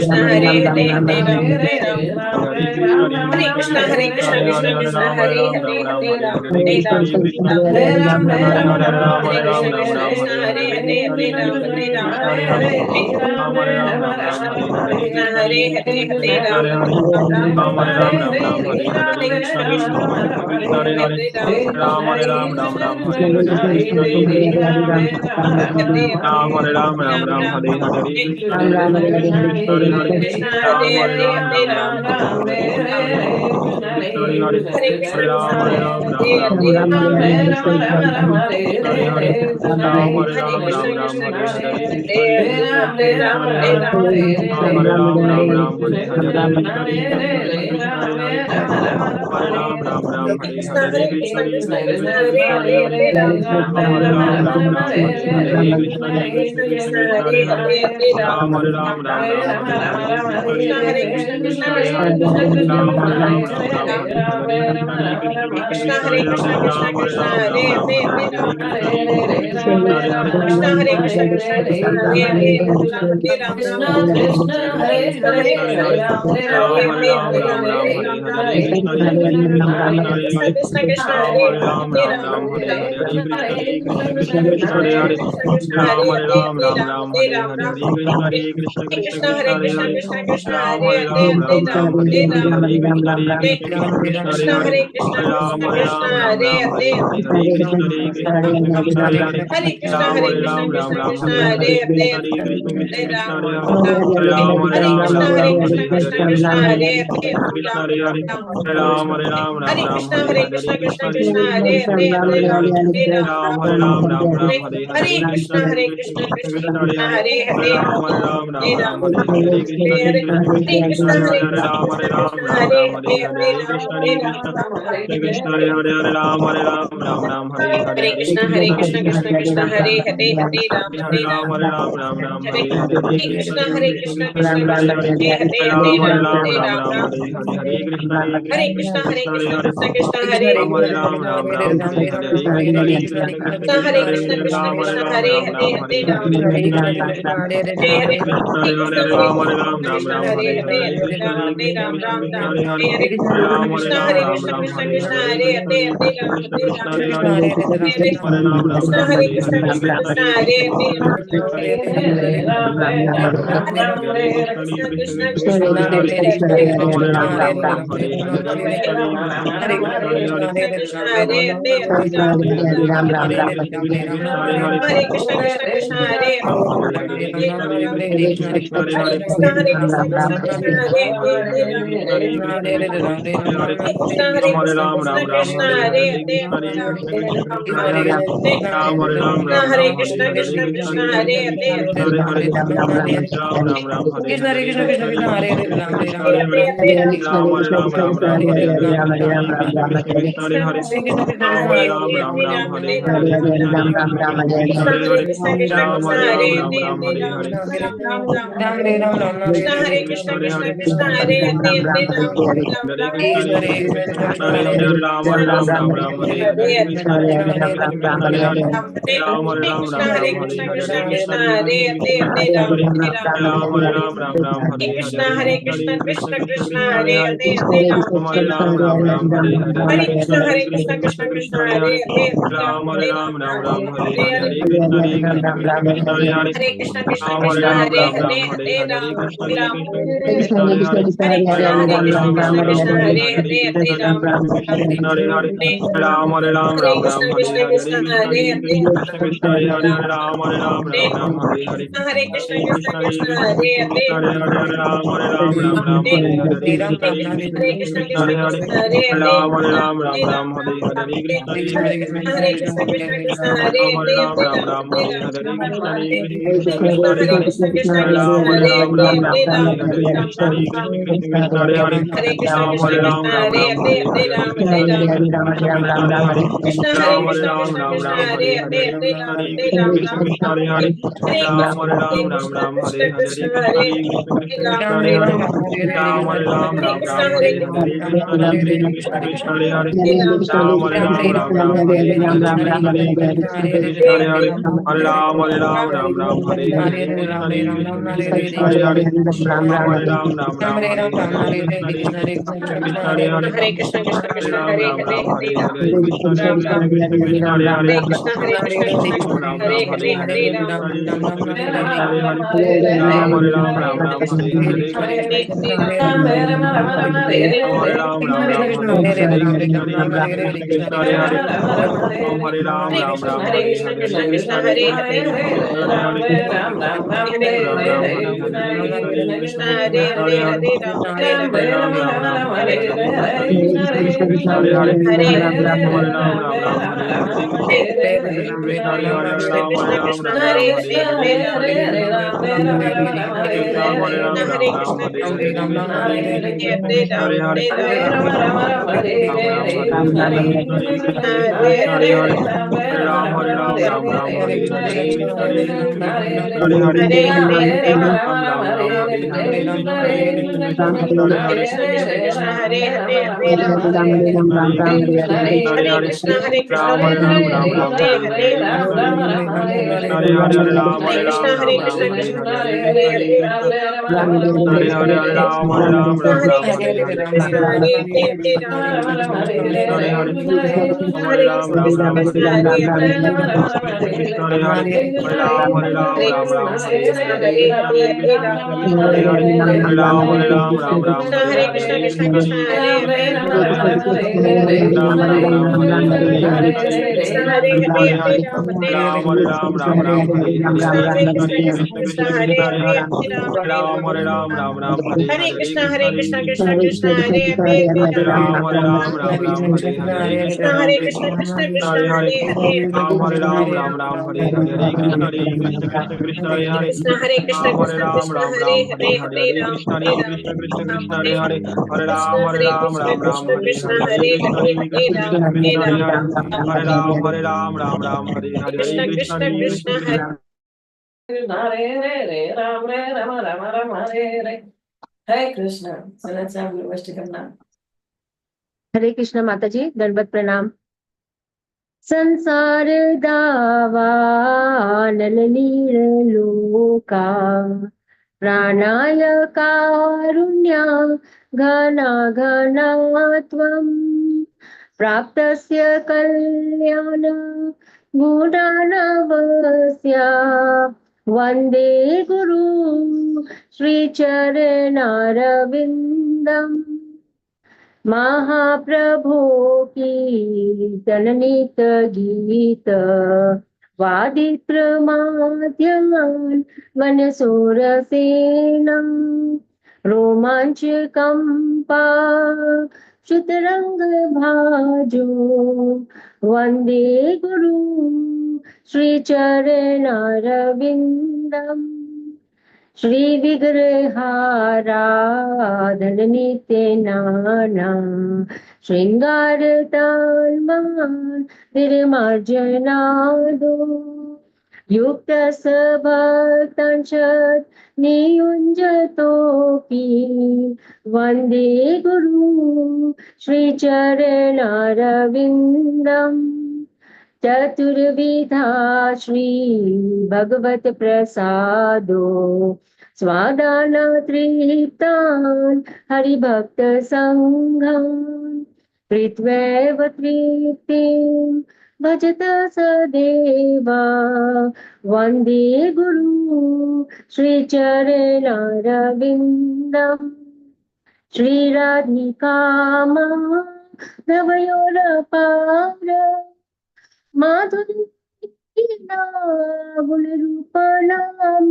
Krishna Krishna Hare Hare Ram Hare Ram Ram Ram Hare Hare Krishna Krishna Krishna Krishna Hare Hare Ram Hare Ram Ram Ram Hare Hare Krishna Krishna Krishna Krishna Hare Hare Ram Hare Ram Ram Ram Hare Hare Krishna Krishna Krishna Krishna Hare Hare Hare Ram Hare Ram Ram Ram Hare Hare Krishna Krishna Krishna Krishna Hare Hare Ram Hare Ram Ram Ram Hare Hare Hare Krishna Krishna Hare Hare Hare Krishna Krishna Hare Krishna Ram Hare Ram Hare Ram Hare Hare Ram Hare Hare Krishna Ram Krishna Krishna Hare Hare Hare Krishna Krishna Ram Ram Hare Ram Hare Hare Hare Hare Hare Ram Krishna Krishna Ram Krishna Hare Ram Hare Hare Ram Hare Ram Hare Ram Ram Hare Hare Hare Krishna Krishna Hare Hare Ram Ram Hare Ram Ram Hare Ram Hare Krishna Hare Hare Hare Hare Krishna Krishna Krishna Hare Hare Ram Hare Ram Hare Ram Krishna Ram Hare Hare Krishna Hare Krishna Hare Krishna Krishna Hare Krishna Hare Ram Krishna Hare Hare Hare Ram Hare Ram Hare Hare Hare Krishna Krishna Hare Krishna Hare Hare Hare Hare Ram Hare Ram Hare Ram Ram Ram Hare Hare Hare Krishna Krishna Krishna Hare Hare Hare Hare Ram Ram Ram Hare Hare Hare Hare Krishna Krishna Hare Hare Krishna Ram Krishna Ram Hare Ram Hare Hare Hare Hare Krishna Ram Krishna Ram Hare Krishna Ram Hare Ram Ram Krishna Hare Krishna Hare Krishna Krishna Hare Krishna Hare Krishna Ram Hare Hare Hare Ram Ram Ram Hare Hare Hare Krishna Krishna Krishna Hare Krishna Hare Hare Hare Hare Ram Ram Ram Hare Hare Krishna Krishna Hare Hare Hare Hare Hare Ram Ram Ram Hare Hare Krishna Krishna Hare Hare Krishna Krishna Hare Hare Hare Krishna Ram Krishna Hare Hare Hare Hare Krishna Ram Hare Ram Ram Ram Hare Hare Hare Hare Ram Krishna Krishna Hare Hare Hare Ram Hare Hare Krishna Ram Hare Ram Krishna Ram Hare Krishna Hare Krishna Hare Hare Krishna Hare Krishna Hare Ram Hare Hare Hare Ram Hare Ram Krishna Ram Hare Ram Krishna Hare Krishna Hare Krishna Hare Hare Hare Krishna Ram Krishna Hare Hare Ram Hare Hare Ram Krishna Ram Krishna Ram Krishna Hare Hare Hare Hare Krishna Krishna Hare Hare Hare Ram Hare Ram Krishna Ram Krishna Hare Krishna Hare Hare Hare Krishna Hare Hare Ram Krishna Krishna Hare Hare Hare Ram Ram Ram Krishna Hare Hare Hare Krishna Hare Krishna Krishna Krishna Hare Hare Ram Ram Ram Hare Hare Hare Hare Krishna Krishna Krishna Krishna Hare Hare Hare Hare Hare Ram Hare Ram Ram Hare Hare Krishna Hare Hare Krishna Krishna Krishna Krishna Krishna Hare Krishna Hare Hare Hare Hare Ram Hare Ram Ram Hare Hare Hare Hare Krishna Krishna Krishna Krishna Krishna Hare Hare Ram Hare Hare Hare Krishna Krishna Hare Krishna Krishna Krishna Hare Hare Hare Hare Ram Ram Hare Hare Hare Krishna Krishna Krishna Hare Hare Krishna Hare Krishna Krishna Krishna Ram Hare Ram Hare Hare Hare Hare Hare Ram Krishna Hare Ram Krishna Krishna Ram Krishna Hare Hare Hare Krishna Hare Krishna Ram Ram Krishna Hare Krishna Hare Hare Hare Krishna Hare Hare Krishna Ram Krishna Hare Krishna Hare Ram Hare Hare Ram Hare Hare Krishna Krishna Krishna Krishna Hare Hare Ram Rama Rama Rama Hare Hare. Hare Krishna. So let's have Vivastikam now. हरे कृष्ण माता जी दंडवत प्रणाम। संसार दावा नलनीर लोका प्राणाय कारुण्या घना घना त्वम् प्राप्तस्य कल्याण गुणानवस्य वन्दे गुरु श्रीचरणारविन्दम् महाप्रभो की जननित गीत वादित्रमाद्यन् वनसोरसेनम् रोमाञ्चकम्पा श्रुतरङ्गभाजो वन्दे गुरु श्रीचरणारविन्दम् श्रीविग्रहाराधननित्यनाना शृङ्गारताल्मान् निर्मार्जनादो युक्तसभक्तांशत् नियुञ्जतोऽपि वन्दे गुरु श्रीचरणारविन्दम् चतुर्विधा श्री भगवत प्रसादो स्वादान तृप्तान् हरिभक्त संघान् कृत्वैव तृप्तिं भजत सदेवा वन्दे गुरु श्रीचरणारविन्दम् श्रीराधिका माधवयोरपार माधुरीला गुणरूपाणां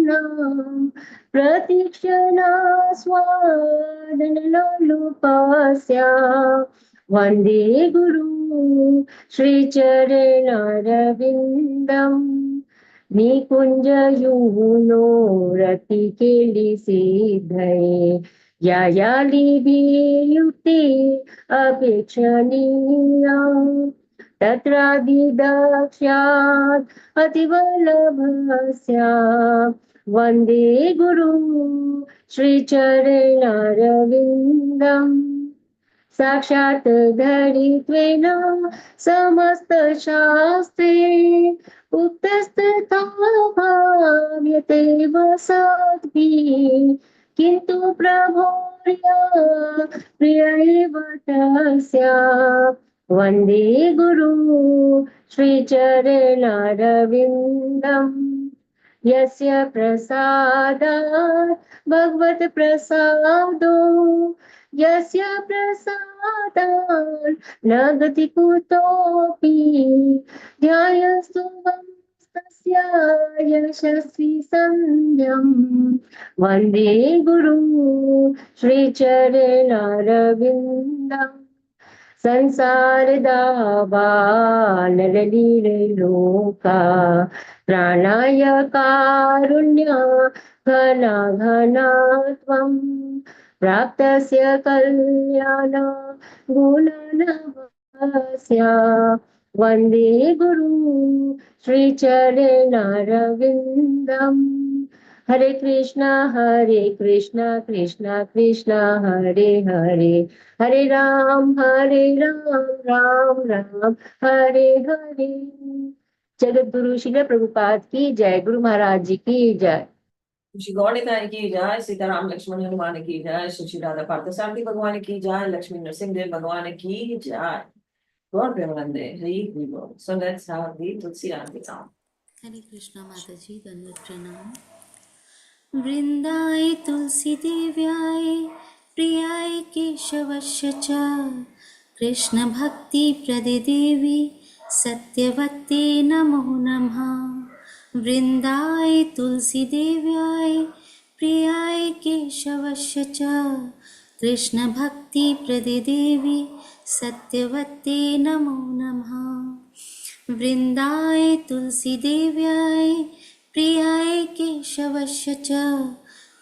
प्रतीक्षणा स्वादनलोलुपस्या वन्दे गुरु श्रीचरणारविन्दम् निकुञ्जयुनो रतिकेलिसिद्धये या या लिभियुक्ते अपेक्षणीया तत्रादिदक्ष्यात् अतिवल्लभस्य वन्दे गुरु श्रीचरणारविन्दम् साक्षात् धरित्वेन समस्तशास्त्रे उक्तस्तथा भाव्यते तेव सद्भिः किन्तु प्रभोर्य प्रियैव तस्य वन्दे गुरु श्रीचरणारविन्दम् यस्य प्रसादात् भगवत्प्रसादो यस्य प्रसादात् न गति कुतोऽपि ध्यायस्तु तस्य यशस्वी सन्ध्यम् वन्दे गुरु श्रीचरणारविन्दम् संसारदावानललीलोका प्राणाय कारुण्य घना घना त्वं प्राप्तस्य कल्याण गुणनवस्य वन्दे गुरु श्रीचरणारविन्दम् हरे कृष्णा कृष्णा कृष्णा हरे हरे हरे राम राम राम हरे हरे। जगत गुरु श्रील प्रभुपाद की जय, गुरु महाराज जी की जय। श्री गौड़िकाय की जय, सीताराम लक्ष्मण हनुमान की जय, श्री राधा पार्थसारथी भगवान की जय, लक्ष्मी नरसिंह देव भगवान की जय। गौर प्रेमानंदे हरि बोल। So let's have the Tulsi Aarti song. हरे कृष्णा माता जी, दंडवत प्रणाम। वृंदाय तुलसी देव्याय प्रियाय केशवस्य च कृष्ण भक्ति प्रदे देवी सत्यवते नमो नमः। वृंदाय तुलसी देव्याय प्रियाय केशवस्य च कृष्ण भक्ति प्रदे देवी सत्यवते नमो नमः। वृंदाय तुलसी देव्याय प्रियाय केशवस्य च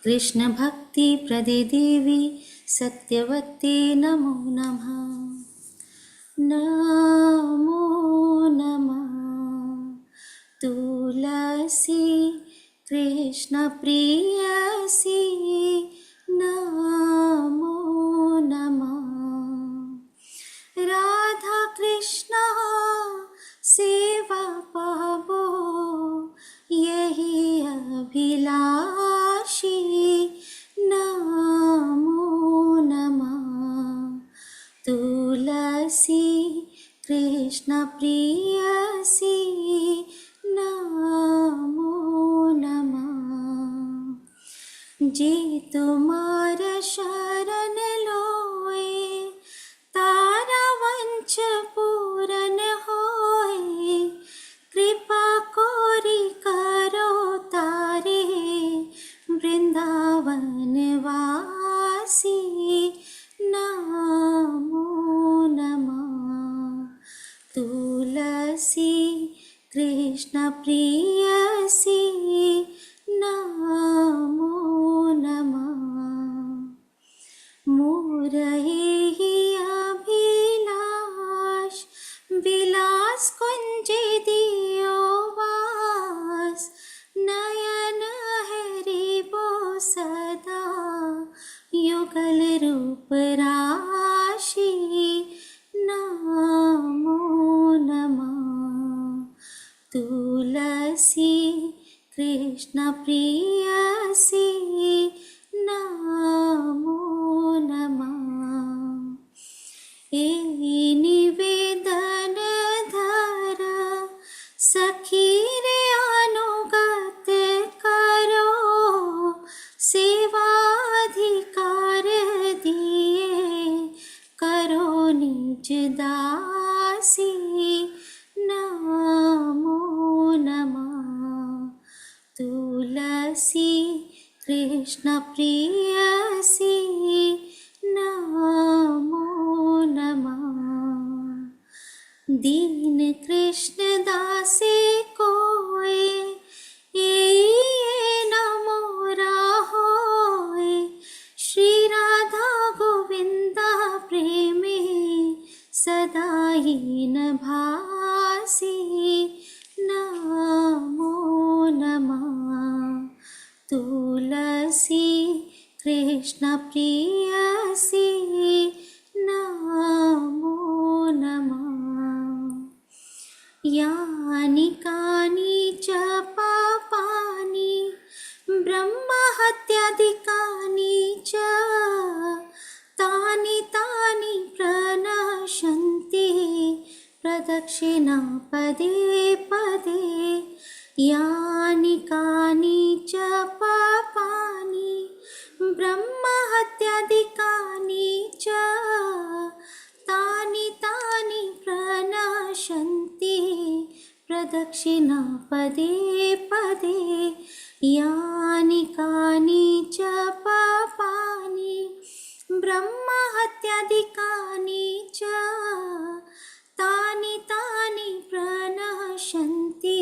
कृष्ण भक्ति प्रदे देवी सत्यवते नमो नमः। नमो नमः तुलसी कृष्ण प्रियसी नमो नमः। राधा कृष्ण सेवा पावो यही अभिलाषी नमो नमः। तुलसी कृष्ण प्रियसी नमो नमः। जे तुम्हार शरण लोए तारा वंश पूरन होए कृपा कोरी करो तारे वृंदावन वासी नमो नमः। तुलसी कृष्ण प्रियसी नमो नमः। मोरहि अभिलाष विलास कुंजे दियो वास नयन हरि बो सदा युगल रूप राशि नमो नमः। तुलसी कृष्ण प्रियसी नमो नमः। निवेदन धर सखी रे अनुगत करो सेवाधिकार दिए करो निज दासी नमो नमः। तुलसी कृष्ण प्रियसी नमो नमः। दीन कृष्ण दासे कोय नमो राहोय श्री राधा गोविंदा प्रेमे सदा ही न भासी नमो नमः। तुलसी कृष्ण प्रियसी नमो नमः। यानि कानि च पापानि ब्रह्महत्यादिकानि च तानि तानि प्रणश्यन्ति प्रदक्षिणा पदे पदे यानि कानि च पापानि ब्रह्महत्यादिकानि च तानि तानि प्रणश्यन्ति प्रदक्षिणा पदे पदे यानि कानि च पापानि ब्रह्महत्यादिकानि च तानि तानि प्रणश्यन्ति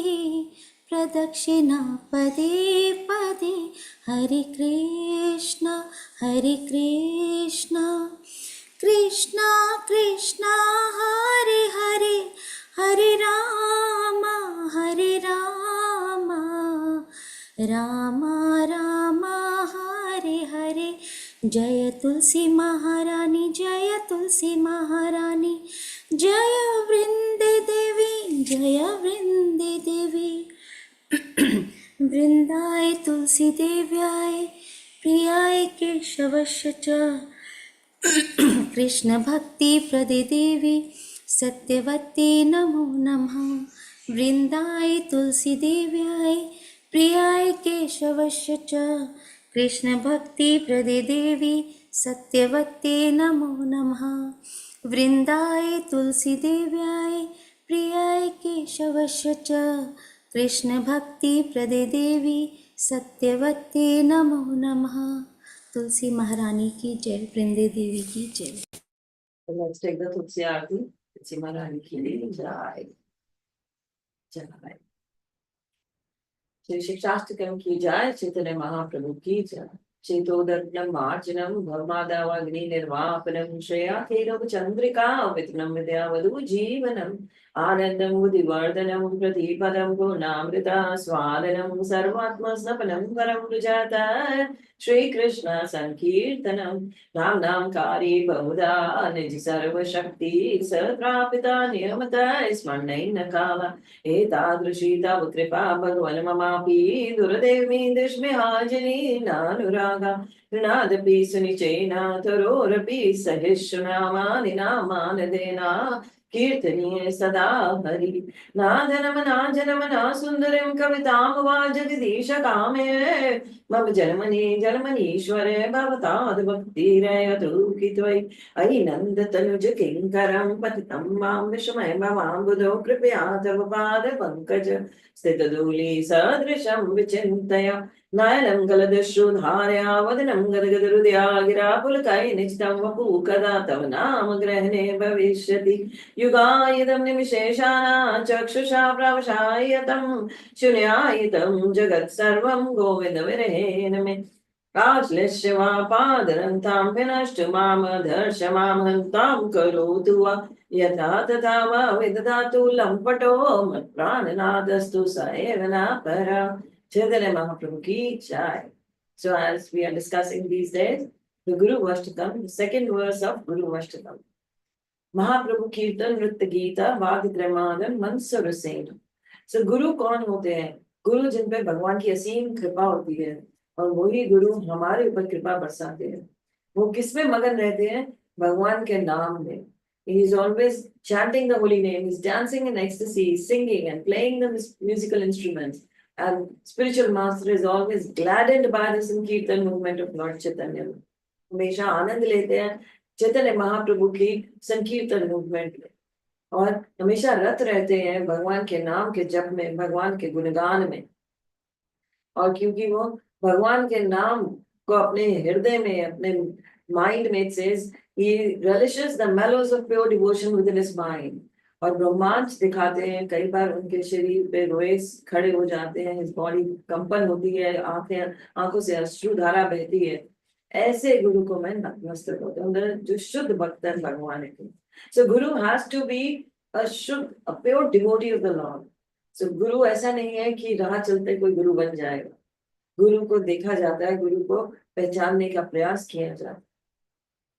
प्रदक्षिणा पदे पदे। हरे कृष्ण कृष्ण कृष्ण हरे हरे हरे राम राम राम हरे हरे। जय तुलसी महारानी जय तुलसी महारानी जय वृंदे देवी वृंदाय तुलसी देव्याय प्रियाय केशवस्य च कृष्ण भक्ति प्रदे देवी सत्यवती नमो नमः। वृंदाय तुलसी देव्याय प्रियाय केशवस्य च कृष्ण भक्ति प्रदे देवी सत्यवती नमो नमः। वृंदाय तुलसी देव्याय प्रियाय केशवस्य च कृष्ण भक्ति प्रदे देवी सत्यवती नमो नमः। तुलसी महारानी की जय, वृंदे देवी की जय। Let's take the Tulsi Aarti. Tulsi Maharani ki jai. Jai. Shri शिक्षाष्टकम की जय। चैतन्य महाप्रभु की जय। चेतोदर्पणम मार्जनम भवमादावाग्नि निर्वापनम श्रेयाखेरव चंद्रिका वितनम विद्यावधु जीवनम आनंदम बुद्धिवर्धनम प्रतिपदम पूर्णामृता स्वादनम सर्वात्मस्नपनम परम रुजाता श्री कृष्ण संकीर्तनम नाम नामकारी बहुधा निज सर्वशक्ति सत्रापिता नियमता स्मरणेन काला एतादृशी तव कृपा भगवन् ममापि दुर्दैवी दुष्मिहाजनी नानुरागा ऋणादपि सुनिचेन तरोरपि सहिष्णुनामानि नामानदेना कीर्तनीये सदा हरि नादनमना सुन्दरं कवितां वा जगदीश कामे मम जन्मनीश्वरे भवताद् भक्तिरयतु कि त्वयि अयि नन्द तनुज किङ्करं पतितं मां विस्मय ममाम्बुधो कृपया तव पाद पंकज स्थितधूलि सदृशं विचिन्तय नयनं गलदश्रुधारया वदनं गदगदहृदया गिरा पुलकैर्निचितं वपु कदा तव नाम ग्रहणे भविष्यति युगायितं निमिषेशानां चक्षुषा प्रवशायतं शून्यायितं जगत्सर्वं गोविन्द विरहेण मे आश्लिष्य वा पादरन्तां विनष्ट माम दर्श मां हन्तां करोतु वा यथा तथा वा विदधातु लम्पटो मत्प्राणनादस्तु स एव न परा। Chaitanya Mahaprabhu ki jai. So as we are discussing these days, the Guru Vashtakam, the second verse of Guru Vashtakam. Mahaprabhu Kirtan Nritya Gita Vagdramadan Mansurasen. So Guru कौन होते हैं? गुरु जिन पे भगवान की असीम कृपा होती है और वही गुरु हमारे ऊपर कृपा बरसाते हैं। वो किस में मगन रहते हैं? भगवान के नाम में। He is always chanting the holy name. He is dancing in ecstasy, singing and playing the musical instruments. And spiritual master is always gladdened by the Sankirtan movement of Lord Chaitanya. हमेशा आनंद लेते हैं चैतन्य महाप्रभु की संकीर्तन movement में और हमेशा रत रहते हैं भगवान के नाम के जप में, भगवान के गुणगान में। और क्योंकि वो भगवान के नाम को अपने हृदय में, अपने माइंड में, it says he relishes the mellows of pure devotion within his mind. और रोमांच दिखाते हैं, कई बार उनके शरीर पे रोए खड़े हो जाते हैं, his body कंपन होती है, आंखों से अश्रुधारा बहती है। ऐसे गुरु को मैं नतमस्तक होता हूँ, जो शुद्ध भक्त है भगवान के। So Guru has to be a pure devotee of the Lord. So गुरु ऐसा नहीं है कि राह चलते कोई गुरु बन जाएगा। गुरु को देखा जाता है, गुरु को पहचानने का प्रयास किया जाता है।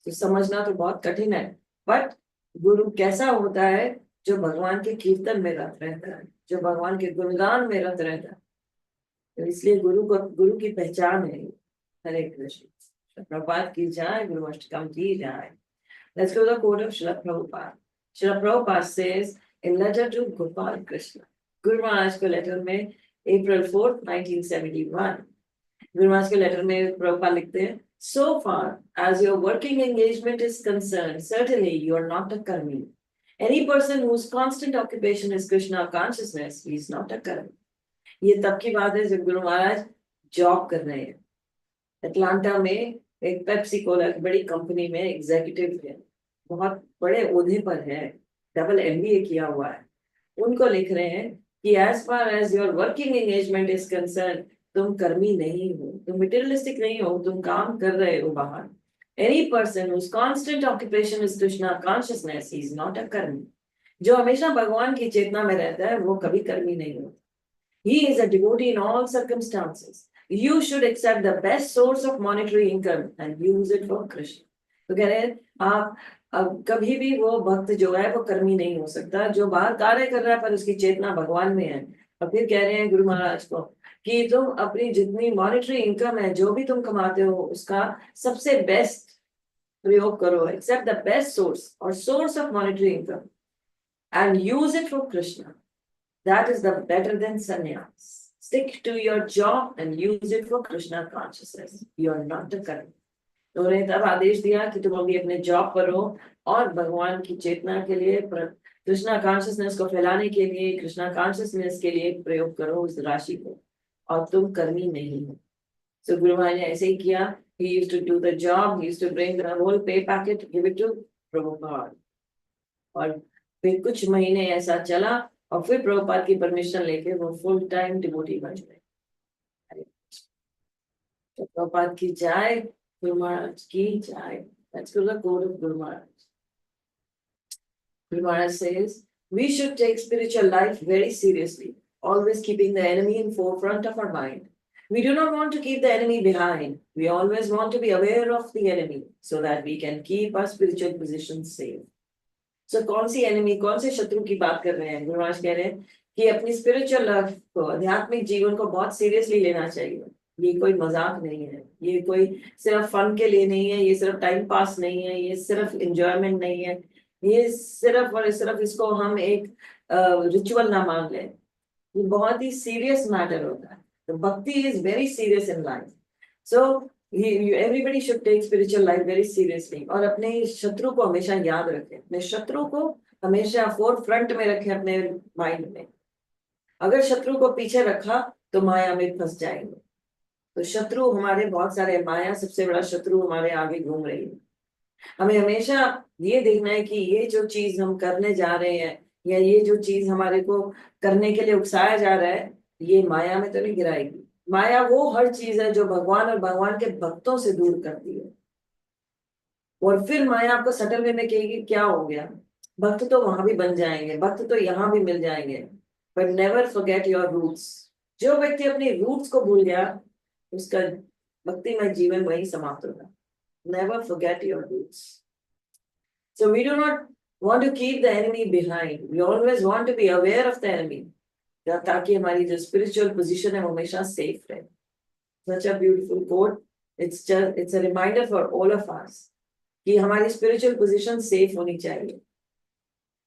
तो समझना तो बहुत कठिन है, बट गुरु कैसा होता है? जो भगवान के कीर्तन में रत रहता है, जो भगवान के गुणगान में रत रहता है। तो इसलिए गुरु की पहचान है। हरे कृष्ण। प्रभुपाद की जाए, गुरु अष्टकम की जाए। Let's go to the quote of Srila Prabhupada. Srila Prabhupada says in letter to Gopal Krishna, Guru Maharaj को लेटर में April 4th, 1971, Guru Maharaj के लेटर में Prabhupada लिखते हैं, so far as your working engagement is concerned, certainly you are not a karmi. Any person whose constant occupation is Krishna consciousness, he is not a karmi. ये तब की बात है जब गुरु महाराज जॉब कर रहे हैं अटलांटा में, एक पेप्सी कोला की बड़ी कंपनी में एग्जीक्यूटिव है, बहुत बड़े ओहदे पर है, डबल एमबीए किया हुआ है। उनको लिख रहे हैं कि as far as your working engagement is concern, तुम कर्मी नहीं हो, तुम मटेरियलिस्टिक नहीं हो, तुम काम कर रहे हो बाहर। Any person whose constant occupation is Krishna consciousness, he is not a कर्मी। जो हमेशा भगवान की चेतना में रहता है वो कभी कर्मी नहीं होता। He is a devotee in all circumstances. You should accept the best source of monetary income and use it for Krishna. तो कह रहे हैं आप अब कभी भी वो भक्त जो है वो कर्मी नहीं हो सकता, जो बाहर कार्य कर रहा है पर उसकी चेतना भगवान में है। और फिर कह रहे हैं गुरु महाराज को कि तुम अपनी जितनी मॉनेटरी इनकम है, जो भी तुम कमाते हो, उसका सबसे बेस्ट प्रयोग करो, एक्सेप्ट द बेस्ट सोर्स और source of monetary income and use it for Krishna. That is the better than sannyas. Stick to your job and use it for Krishna consciousness. You are not the karmi. तो उन्हें तब आदेश दिया कि तुम अभी अपने job पर हो और भगवान की चेतना के लिए, कृष्णा कॉन्शियसनेस को फैलाने के लिए, कृष्णा कॉन्शियसनेस के लिए प्रयोग करो उस राशि को, और तुम कर्मी नहीं हो। So गुरु महाराज ने ऐसे ही किया। He used to do the job, he used to bring the whole pay packet, give it to Prabhupada. और फिर कुछ महीने ऐसा चला और फिर प्रभुपाद की परमिशन लेके वो फुल टाइम डिवोटी बन गए। तो प्रभुपाद की जाए, गुरु महाराज की जाए। Let's go to the quote of Guru Maharaj. Guru Maharaj says, we should take spiritual life very seriously, always keeping the enemy in forefront of our mind. We do not want to keep the enemy behind. We always want to be aware of the enemy so that we can keep our spiritual position safe. So कौन सी enemy, कौन से शत्रु की बात कर रहे हैं? गुरु महाराज कह रहे हैं कि अपनी स्पिरिचुअल लाइफ को, आध्यात्मिक जीवन को बहुत सीरियसली लेना चाहिए। ये कोई मजाक नहीं है, ये कोई सिर्फ फन के लिए नहीं है, ये सिर्फ टाइम पास नहीं है, ये सिर्फ एंजॉयमेंट नहीं है, ये सिर्फ और सिर्फ इसको हम एक रिचुअल ना मान लें। ये बहुत ही सीरियस मैटर होता है। तो भक्ति is very serious in life. So everybody should take spiritual life very seriously और अपने शत्रु को हमेशा याद रखें, अपने शत्रु को हमेशा फोर फ्रंट में रखें अपने माइंड में। अगर शत्रु को पीछे रखा तो माया में फंस जाएंगे। तो शत्रु हमारे बहुत सारे, माया सबसे बड़ा शत्रु हमारे आगे घूम रही है। हमें हमेशा ये देखना है कि ये जो चीज हम करने जा रहे हैं या ये जो चीज हमारे को करने के लिए उकसाया जा रहा है, ये माया में तो नहीं गिराएगी। माया वो हर चीज है जो भगवान और भगवान के भक्तों से दूर करती है। और फिर माया आपको सटल वे में कहेगी क्या हो गया, भक्त तो वहां भी बन जाएंगे, भक्त तो यहाँ भी मिल जाएंगे, but never forget your roots. जो व्यक्ति अपने रूट्स को भूल गया उसका भक्तिमय जीवन वही समाप्त होगा। Never forget your roots. So we do not want to keep the enemy behind. We always want to be aware of the enemy, ताकि हमारी जो स्पिरिचुअल पोजीशन है वो हमेशा सेफ रहे। Such a beautiful quote. It's a reminder for all of us कि हमारी spiritual position safe होनी चाहिए।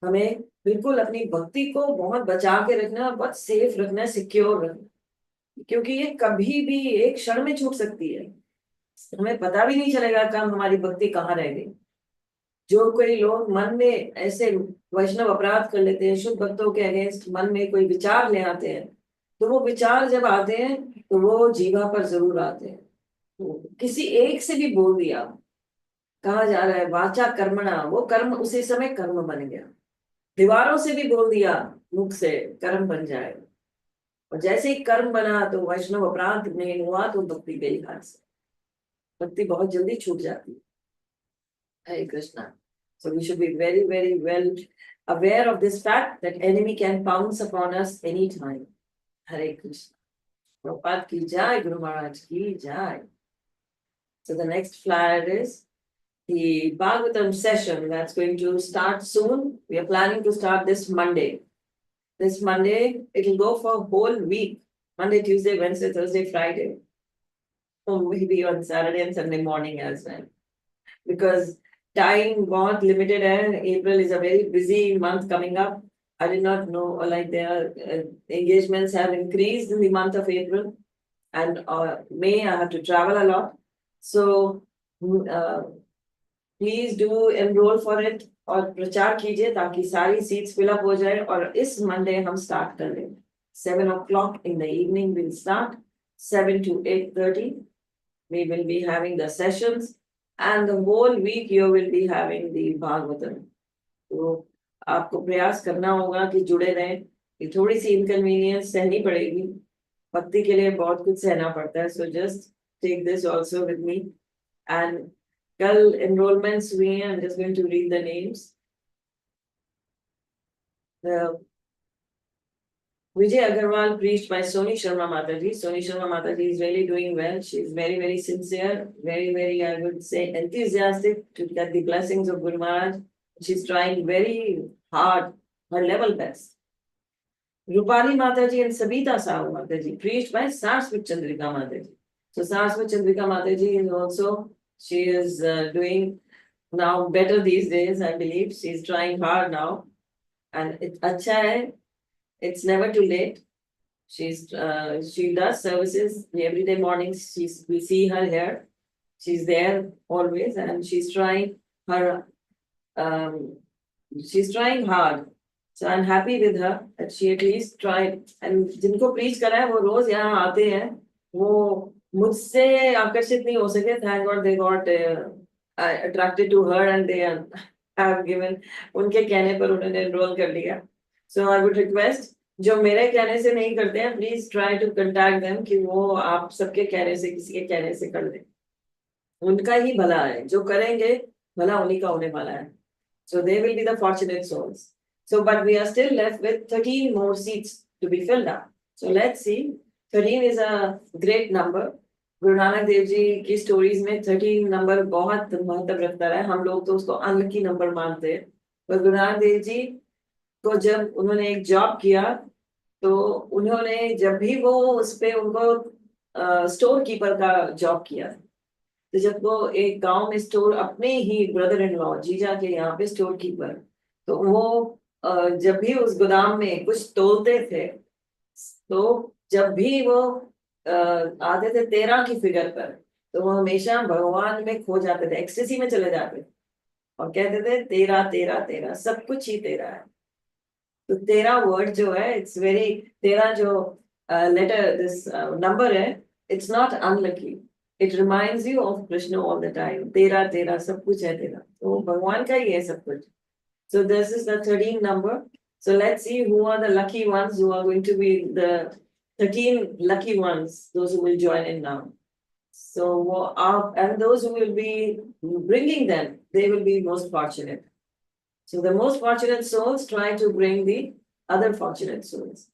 हमें बिल्कुल अपनी भक्ति को बहुत बचा के रखना है, बहुत सेफ रखना है, सिक्योर रखना, क्योंकि ये कभी भी एक क्षण में छूट सकती है। हमें पता भी नहीं चलेगा कब हमारी भक्ति कहाँ रह गई। जो कोई लोग मन में ऐसे वैष्णव अपराध कर लेते हैं, शुद्ध भक्तों के अगेंस्ट मन में कोई विचार ले आते हैं, तो वो विचार जब आते हैं तो वो जीवा पर जरूर आते हैं। तो किसी एक से भी बोल दिया, कहा जा रहा है वाचा कर्मणा, वो कर्म उसी समय कर्म बन गया। दीवारों से भी बोल दिया मुख से, कर्म बन जाएगा। और जैसे ही कर्म बना तो वैष्णव अपराध नहीं हुआ तो भक्ति गई हाथ से। भक्ति बहुत जल्दी छूट जाती है। Hare Krishna. So we should be very, very well aware of this fact that enemy can pounce upon us anytime. Hare Krishna. Prabhupada ki jai, Guru Maharaj ki jai. So the next flyer is the Bhagavatam session that's going to start soon. We are planning to start this Monday. This Monday, it will go for a whole week. Monday, Tuesday, Wednesday, Thursday, Friday. Or maybe on Saturday and Sunday morning as well. Because time got limited and April is a very busy month coming up. I did not know, like their engagements have increased in the month of April. And May, I have to travel a lot. So please do enroll for it और प्रचार कीजिए ताकि सारी seats fill up हो जाए और इस Monday हम start कर लें 7 o'clock in the evening we'll start 7 to 8:30 we will be having the sessions and the whole week you will be having the Bhagavatam तो आपको प्रयास करना होगा कि जुड़े रहें ये थोड़ी सी inconvenience सहनी पड़ेगी भक्ति के लिए बहुत कुछ सहना पड़ता है so just take this also with me and कल enrollments हुए हैं I'm just going to read the names Vijay Agarwal preached by Soni Sharma Mataji. Soni Sharma Mataji is really doing well. She is very, very sincere, very, I would say, enthusiastic to get the blessings of Guru Maharaj. She's trying very hard, her level best. Rupali Mataji and Sabita Sahu Mataji preached by Saraswat Chandrika Mataji. So Saraswat Chandrika Mataji is also, she is doing now better these days, I believe. She's trying hard now. And it's acha hai. It's never too late. She does services every day mornings. We see her here. She's there always, and she's trying her. She's trying hard. So I'm happy with her that she at least tried. And जिनको preach करा है वो रोज यहाँ आते हैं. वो मुझसे आकर्षित नहीं हो सके. Thank God they got attracted to her and they have given. उनके कहने पर उन्होंने enroll कर लिया. So I would request जो मेरे कहने से नहीं करते हैं please try to contact them कि वो आप सबके कहने से किसी के कहने से कर दें उनका ही भला है जो करेंगे भला उन्हीं का होने वाला है so they will be the fortunate souls so but we are still left with 13 more seats to be filled up so let's see 13 is a great number Guru Nanak Dev ji की स्टोरीज में 13 नंबर बहुत महत्व रखता है हम लोग तो उसको अनलकी नंबर मानते हैं पर गुरु नानक देव जी को जब उन्होंने एक जॉब किया तो उन्होंने जब भी वो उस पे उनको स्टोर कीपर का जॉब किया तो जब वो एक गांव में स्टोर अपने ही ब्रदर इन लॉ जीजा के यहाँ पे स्टोर कीपर तो वो जब भी उस गोदाम में कुछ तोलते थे तो जब भी वो आते थे 13 की फिगर पर तो वो हमेशा भगवान में खो जाते थे एक्सटेसी में चले जाते और कहते थे 13 13 13 सब कुछ ही 13 है तो 13 वर्ड जो है इट्स वेरी 13 जो लेटर दिस नंबर है it's not unlucky it reminds you of Krishna all the time 13 13 सब कुछ है 13 तो भगवान का ही है सब कुछ so this is the 13 number so let's see who are the lucky ones who are going to be the 13 lucky ones those who will join in now so and those who will be bringing them they will be most fortunate so the most fortunate souls try to bring the other fortunate souls.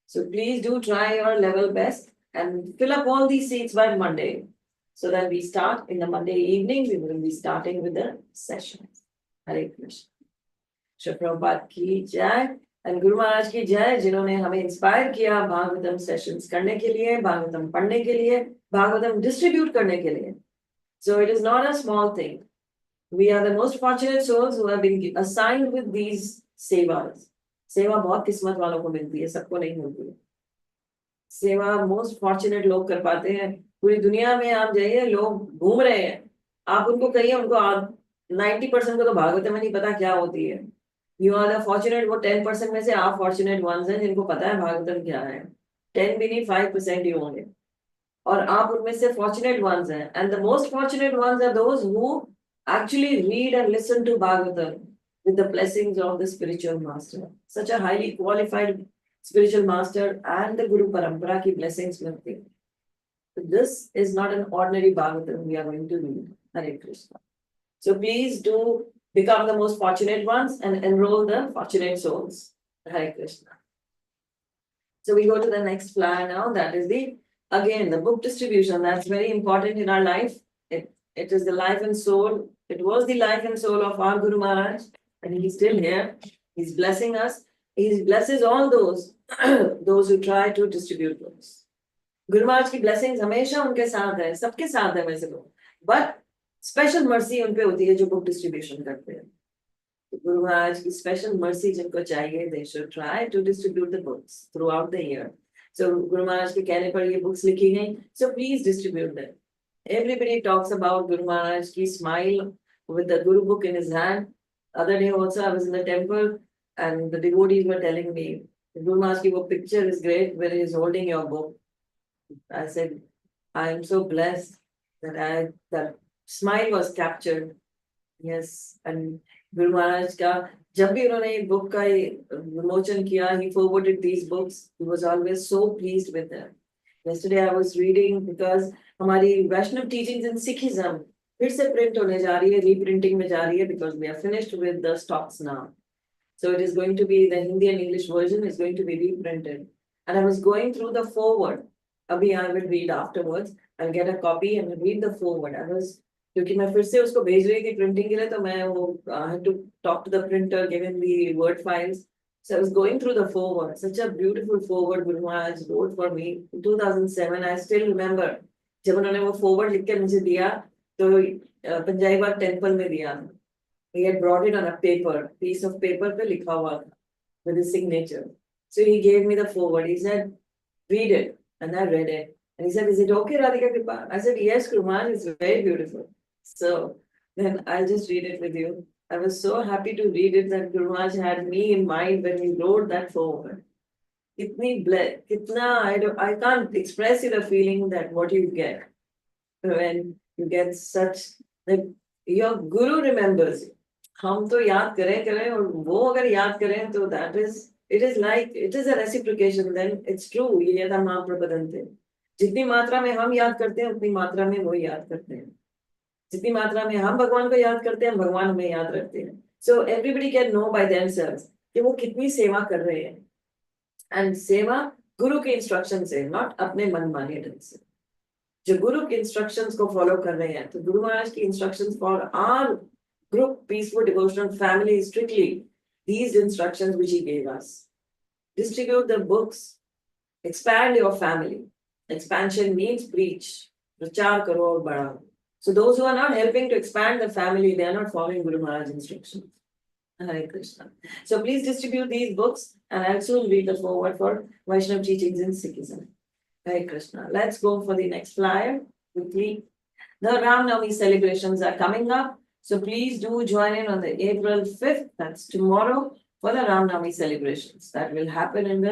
So please do try your level best and fill up all these seats by Monday. So that we start in the Monday evening, we will be starting with the sessions. Hare Krishna. Shri Prabhupada ki jai and Guru Maharaj ki jai जिन्होंने हमें inspire किया Bhagavatam sessions करने के लिए, भागवतम पढ़ने के लिए, Bhagavatam distribute करने के लिए. So it is not a small thing. We are the most fortunate souls who have been assigned with these sevas. सेवा बहुत किस्मत वालों को मिलती है सबको नहीं मिलती है सेवा मोस्ट फॉर्चुनेट लोग कर पाते हैं पूरी दुनिया में आप जाइए लोग घूम रहे हैं आप उनको कहिए उनको 90% को तो भागवतम में नहीं पता क्या होती है यू आर द फॉर्चुनेट वो 10% में से आप फॉर्चुनेट वंस हैं जिनको पता है भागवतम क्या है 10 भी नहीं 5% ही होंगे और आप उनमें से फॉर्चुनेट वंस हैं and the most fortunate ones are those who actually read and listen to Bhagavatam with the blessings of the spiritual master. Such a highly qualified spiritual master and the Guru Parampara ki blessings milte. So this is not an ordinary Bhagavatam we are going to read. Hare Krishna. So please do become the most fortunate ones and enroll the fortunate souls. Hare Krishna. So we go to the next flyer now. That is the book distribution. That's very important in our life. It is the life and soul. It was the life and soul of our Guru Maharaj, and he's still here. He's blessing us. He blesses all those who try to distribute books. गुरु महाराज की blessings हमेशा उनके साथ है, सबके साथ है वैसे तो, बट स्पेशल मर्सी उन पे होती है जो बुक डिस्ट्रीब्यूशन करते हैं। Guru Maharaj की special mercy जिनको चाहिए, they should try to distribute the books throughout the year. So Guru Maharaj के कहने पर ये books लिखी गई, so please distribute them. Everybody talks about Guru Maharaj की smile with the Guru book in his hand. Other day also I was in the temple and the devotees were telling me, Guru Maharaj की वो picture is great where he is holding your book. I said, I am so blessed that smile was captured. Yes, and Guru Maharaj का जब भी उन्होंने एक book का विमोचन किया, he forwarded these books. He was always so pleased with them. Yesterday I was reading because हमारी वैष्णव teachings in Sikhism फिर से print होने जा रही है, reprinting में जा रही है because we are finished with the stocks now. So it is going to be the Hindi and English version is going to be reprinted. And I was going through the foreword. Abhi I will read afterwards. I'll get a copy and read the foreword. क्योंकि मैं फिर से उसको भेज रही थी printing के लिए, तो मैं वो had to talk to the printer, given the word files. So I was going through the foreword. Such a beautiful foreword Guru Maharaj wrote for me in 2007. I still remember जब उन्होंने वो foreword लिख के मुझे दिया, तो पंजाबी बाग temple में दिया. He had brought it on a piece of paper पे लिखा हुआ था with his signature. So he gave me the foreword. He said, read it, and I read it. And he said, is it okay, Radhika Kripa? I said, yes, Guru Maharaj, it's very beautiful. So then I'll just read it with you. I was so happy to read it that Guru Maharaj had me in mind when he wrote that foreword. I can't express you the feeling that what you get when you get such that your Guru remembers you. हम तो याद करें और वो अगर याद करें तो that is it is a reciprocation, then it's true. ये यथा महाप्रबंधन्ते, जितनी मात्रा में हम याद करते हैं उतनी मात्रा में वो याद करते हैं, जितनी मात्रा में हम भगवान को याद करते हैं भगवान हमें याद रखते हैं. So everybody can know by themselves कि वो कितनी सेवा कर रहे हैं, and सेवा गुरु के इंस्ट्रक्शन से, नॉट अपने मन माने ढंग से. जो गुरु के इंस्ट्रक्शंस को फॉलो कर रहे हैं, तो गुरु महाराज की instructions for our group peaceful devotional family is strictly these instructions which he gave us. Distribute the books, expand your family. Expansion means preach, prachar karo aur badhao. So those who are not helping to expand the family, they are not following Guru Maharaj's instructions. Hare Krishna. So please distribute these books, and I'll soon read the foreword for Vaishnava teachings in Sikhism. Hare Krishna. Let's go for the next flyer quickly. The Ram Navami celebrations are coming up. So please do join in on the April 5th, that's tomorrow, for the Ram Navami celebrations. That will happen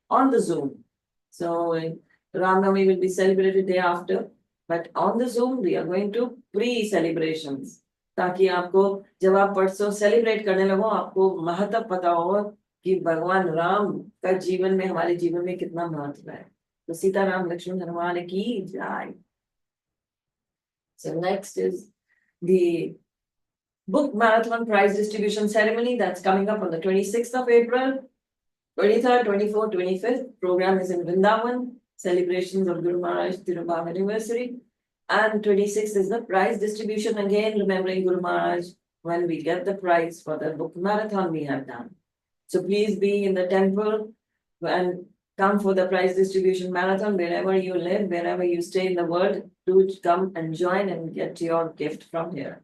on the Zoom. So Ram Navami will be celebrated day after, but on the Zoom we are going to pre-celebrations. ताकि आपको जब आप परसों celebrate करने लगो, आपको महत्व पता हो कि भगवान राम का जीवन में, हमारे जीवन में कितना महत्व है. तो सीता राम लक्ष्मण हनुमान की जय. So next is the book marathon prize distribution ceremony that's coming up on the 26th of April. 23rd, 24th, 25th program is in Vrindavan, celebrations of Guru Maharaj Tirubhav anniversary. And 26th is the prize distribution, again remembering Guru Maharaj when we get the prize for the book marathon we have done. So please be in the temple and come for the prize distribution marathon wherever you live, wherever you stay in the world. Do come and join and get your gift from here.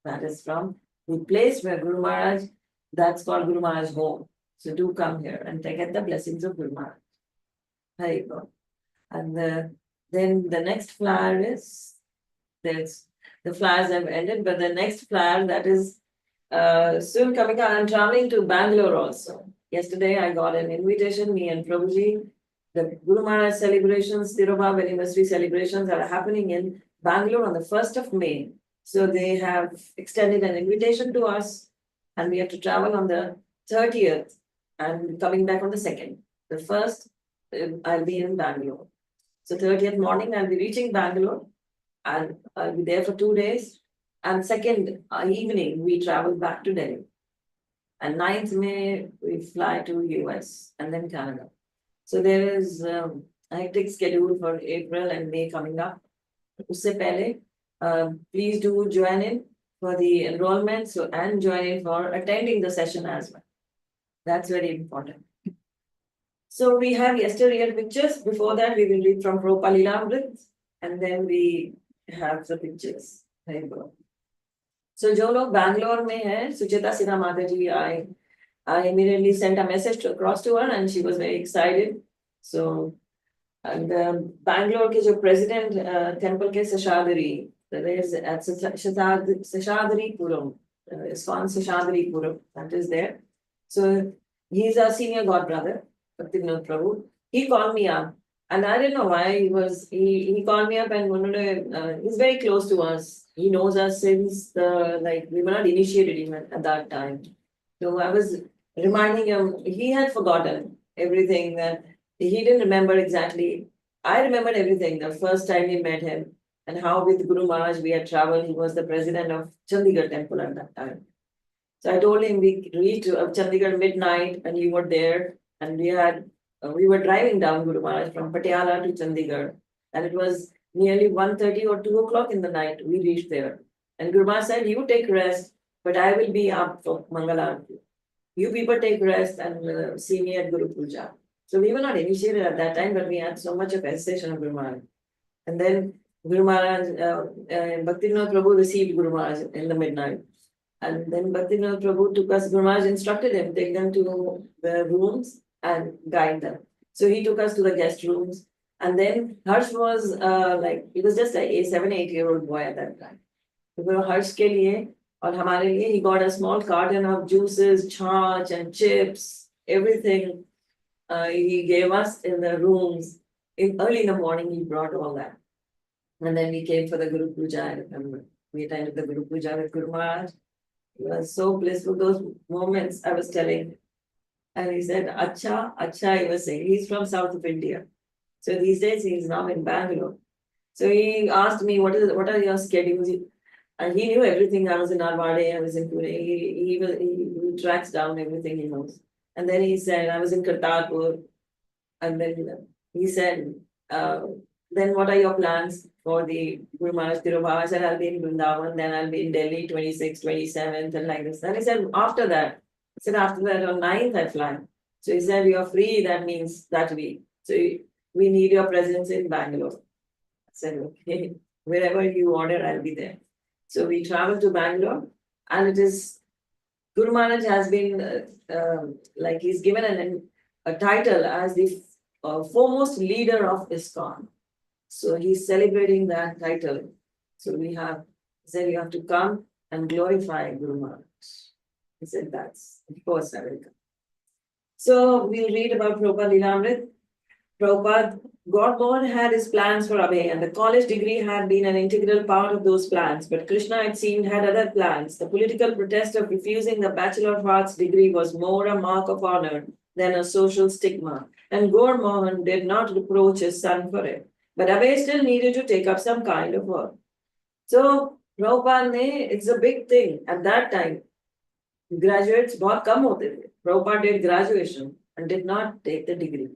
That is from the place where Guru Maharaj, that's called Guru Maharaj home. So do come here and get the blessings of Guru Maharaj. There you go. And then the next flyer is, the flyers have ended, but the next flyer that is soon coming out. I'm traveling to Bangalore also. Yesterday I got an invitation, me and Prabhuji. The Guru Maharaj celebrations, Tirubhav anniversary celebrations are happening in Bangalore on the 1st of May. So they have extended an invitation to us, and we have to travel on the 30th and coming back on the 2nd. The 1st, I'll be in Bangalore. So 30th morning, I'll be reaching Bangalore, and I'll be there for 2 days. And 2nd evening, we travel back to Delhi. And 9th May, we fly to US and then Canada. So there is a hectic schedule for April and May coming up. Usse pehle, please do join in for the enrollment, and join in for attending the session as well. That's very important. So we have yesteryear pictures. Before that, we will read from Prabhupada Lilamrit, and then we have the pictures. There you go. So जो लोग बैंगलोर में है, सुचेता सिन्हा माता जी, I immediately sent a message across to her, and she was very excited. So, and Bangalore के जो president temple के Seshadri, that is at Seshadri Puram, ISKCON Seshadri Puram, that is there. So he's our senior godbrother, Bhaktivinoda Prabhu. He called me up, and I didn't know why he called me up and he's very close to us. He knows us since we were not initiated even at that time. So I was reminding him, he had forgotten everything that he didn't remember exactly. I remembered everything the first time we met him and how with Guru Maharaj we had traveled. He was the president of Chandigarh temple at that time. So I told him we reached Chandigarh midnight and you were there, and we were driving down Guru Maharaj from Patiala to Chandigarh, and it was nearly 1:30 or 2 o'clock in the night. We reached there, and Guru Maharaj said, "You take rest, but I will be up for Mangalarti. You people take rest and see me at Guru Puja." So we were not initiated at that time, but we had so much appreciation of Guru Maharaj. And then Guru Maharaj, Bhaktivinoda Prabhu received Guru Maharaj in the midnight. And then Bhaktivinoda Prabhu took us, Guru Maharaj instructed him, take them to the rooms and guide them. So he took us to the guest rooms. And then Harsh was he was just a 7-8-year-old boy at that time. So Harsh ke liye, aur hamare liye, he got a small carton of juices, chaach and chips, everything. He gave us in the rooms. Early in the morning, he brought all that. And then we came for the Guru Puja. I remember we attended the Guru Puja with Guru Maharaj. It was so blissful, those moments I was telling. And he said, Acha, Acha, he was saying. He's from south of India. So these days he's now in Bangalore. So he asked me, what are your schedules? And he knew everything. I was in Arvade, I was in Pune. He tracks down everything he knows. And then he said, I was in Kartarpur. And then he said, then what are your plans for the Guru Maharaj Tirobhava? I said, I'll be in Vrindavan, then I'll be in Delhi 26th, 27th, and like this. And he said, after that, on 9th I fly. So he said, you're free, that means that week. So we need your presence in Bangalore. I said, okay, wherever you order, I'll be there. So we traveled to Bangalore, and it is, Guru Maharaj has been, he's given a title as the foremost leader of ISKCON. So he's celebrating that title. So he said, you have to come and glorify Guru Maharaj. He said, that's, of course, I will come. So we'll read about Prabhupada Lilamrit. Prabhupada, God had his plans for Abhay, and the college degree had been an integral part of those plans. But Krishna, it seemed, had other plans. The political protest of refusing the Bachelor of Arts degree was more a mark of honor than a social stigma. And Gaur Mohan did not reproach his son for it. But Abhay still needed to take up some kind of work. So Prabhupada it's a big thing at that time. Graduates बहुत कम होते थे. Prabhupada did graduation and did not take the degree.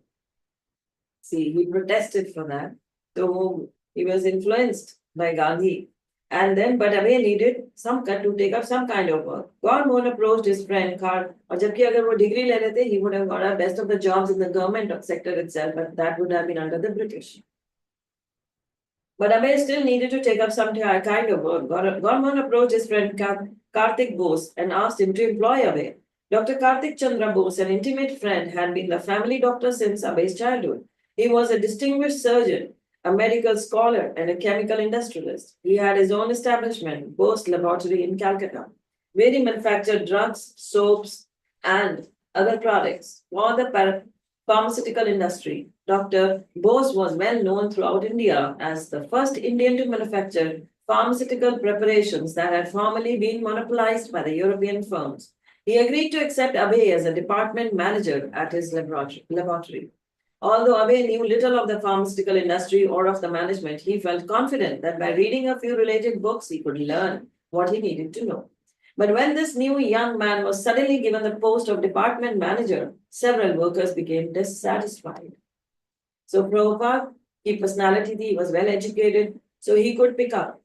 See, he protested for that. So he was influenced by Gandhi. And then, but Abhay needed to take up some kind of work. Gaur Mohan approached his friend Kar, और जबकि अगर वो degree ले लेते, he would have got the best of the jobs in the government sector itself, but that would have been under the British. But Abhay still needed to take up some kind of work. Gaur Mohan approached his friend Kartik Bose and asked him to employ Abhay. Dr. Kartik Chandra Bose, an intimate friend, had been the family doctor since Abhay's childhood. He was a distinguished surgeon, a medical scholar, and a chemical industrialist. He had his own establishment, Bose Laboratory in Calcutta, where he manufactured drugs, soaps, and other products for the pharmaceutical industry. Dr. Bose was well known throughout India as the first Indian to manufacture pharmaceutical preparations that had formerly been monopolized by the European firms. He agreed to accept Abhay as a department manager at his laboratory. Although Abhay knew little of the pharmaceutical industry or of the management, he felt confident that by reading a few related books, he could learn what he needed to know. But when this new young man was suddenly given the post of department manager, several workers became dissatisfied. So Prabhupada, his personality, he was well educated, so he could pick up.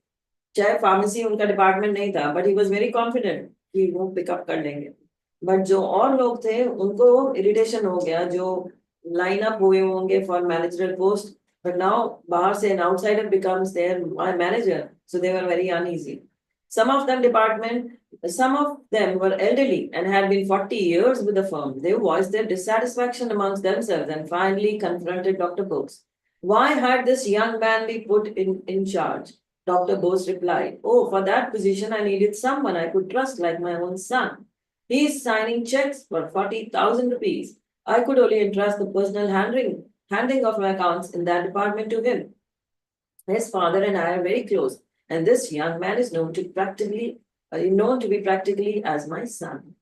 Chahe pharmacy unka department nahi tha, but he was very confident he won't pick up kar lenge. But जो और लोग थे, उनको irritation हो गया, जो line up हुए होंगे for managerial post, but now बाहर से an outsider becomes their manager, so they were very uneasy. Some of them were elderly and had been 40 years with the firm. They voiced their dissatisfaction amongst themselves and finally confronted Dr. Bose. Why had this young man been put in charge? Dr. Bose replied, "Oh, for that position I needed someone I could trust like my own son. He is signing checks for 40,000 rupees. I could only entrust the personal handling of my accounts in that department to him. His father and I are very close, and this young man is known to be practically as my son."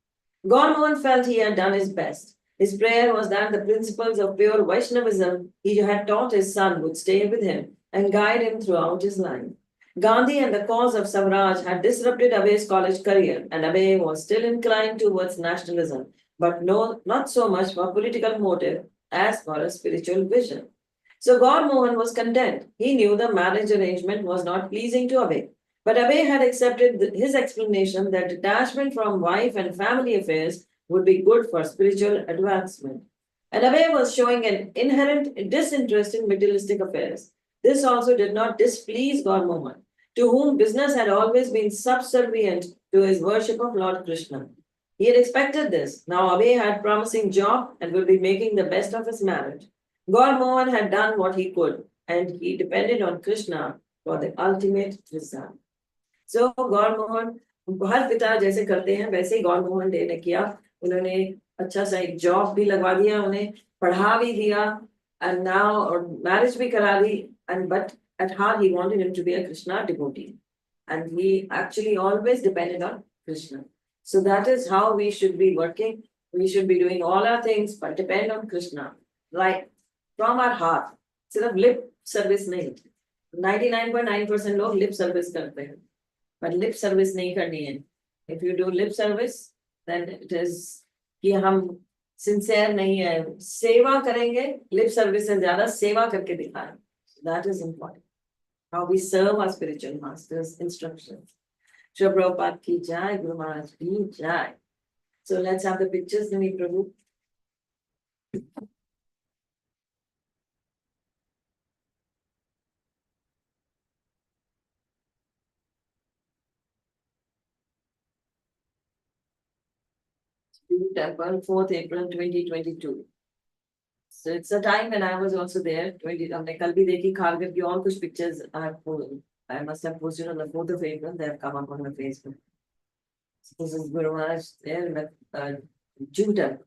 Gormon felt he had done his best. His prayer was that the principles of pure Vaishnavism he had taught his son would stay with him and guide him throughout his life. Gandhi and the cause of Swaraj had disrupted Abey's college career, and Abey was still inclined towards nationalism, but not so much for political motive as for a spiritual vision. So God Mohan was content. He knew the marriage arrangement was not pleasing to Abey. But Abey had accepted his explanation that detachment from wife and family affairs would be good for spiritual advancement. And Abey was showing an inherent disinterest in materialistic affairs. This also did not displease God Mohan, to whom business had always been subservient to his worship of Lord Krishna. He had expected this. Now Abey had promising job and would be making the best of his marriage. Gaur Mohan had done what he could, and he depended on Krishna for the ultimate result. So गौर मोहन हर पिता जैसे करते हैं वैसे ही गौर Mohan day ने किया. उन्होंने अच्छा सा एक जॉब भी लगवा दिया, उन्हें पढ़ा भी दिया, and now और मैरिज भी करा दी. And but at heart he wanted him to be a Krishna devotee, and he actually always depended on Krishna. So that is how we should be working. We should be doing all our things, but depend on Krishna, right from our heart. सिर्फ lip service नहीं. 99.9% लोग lip service करते हैं. But lip service नहीं करनी है. If you do lip service, then it is कि हम sincere नहीं है. सेवा करेंगे, lip service से ज़्यादा सेवा करके दिखाएं. That is important. How we serve our spiritual masters' instructions. Shri Prabhupada ki jai, Guru Maharaj ki jai. So let's have the pictures, Nami Prabhu. Temple, 4th April 2022. So it's a time when I was also there. 20. हमने कल भी देखी खारगर की और कुछ pictures I must have posted on the 4th of April. They have come up on my Facebook. So this is Guru Maharaj there with Judah.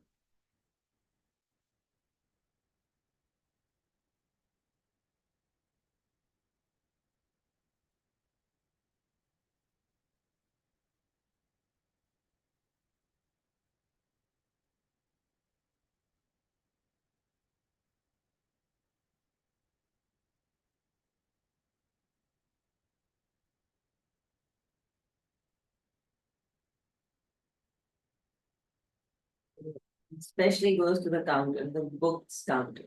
Especially goes to the counter, the books counter.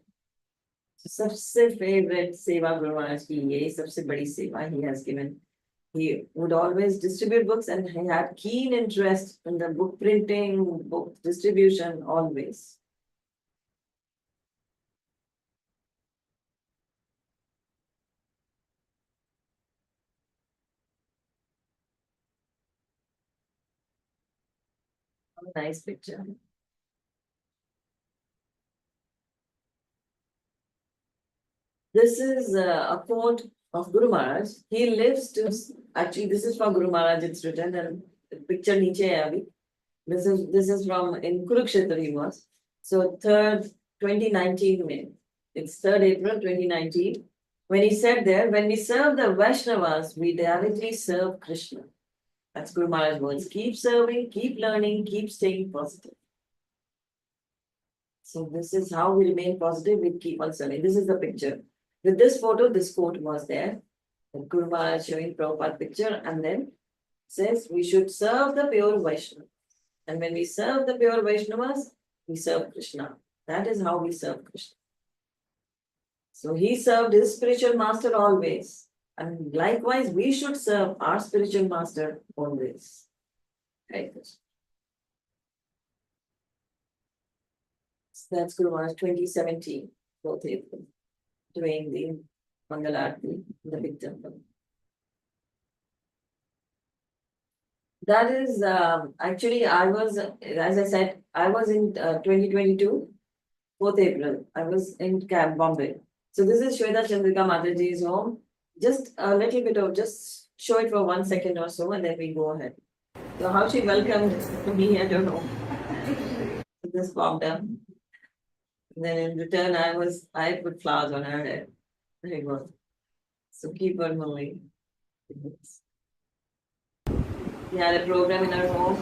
So सबसे favorite सेवा Guru Maharaj की ये सबसे बड़ी सेवा he has given. He would always distribute books and he had keen interest in the book printing, book distribution, always. Nice picture. This is a quote of Guru Maharaj. He lives to, actually this is for Guru Maharaj, it's written, and the picture niche hai abhi. This is from in Kurukshetra he was. So 3rd 2019 May. It's 3rd April 2019. When he said there, when we serve the Vaishnavas, we directly serve Krishna. That's Guru Maharaj's words. Keep serving, keep learning, keep staying positive. So this is how we remain positive, we keep on serving. This is the picture. With this photo, this quote was there. The Guru Maharaj showing Prabhupada picture, and then says we should serve the pure Vaishnavas. And when we serve the pure Vaishnavas, we serve Krishna. That is how we serve Krishna. So he served his spiritual master always. And likewise, we should serve our spiritual master always. Right? That's Guru Maharaj 2017, 4th April, doing the Mangalarti in the big temple. That is actually, I was, as I said, I was in 2022, 4th April. I was in Camp Bombay. So this is Shweta Chandrika Mataji's home. Just a little bit of, just show it for 1 second or so, and then we go ahead. So how she welcomed me, I don't know. Just warmed up. And then in return, I put flowers on her head. There you go. So keep on moving. We had a program in our home.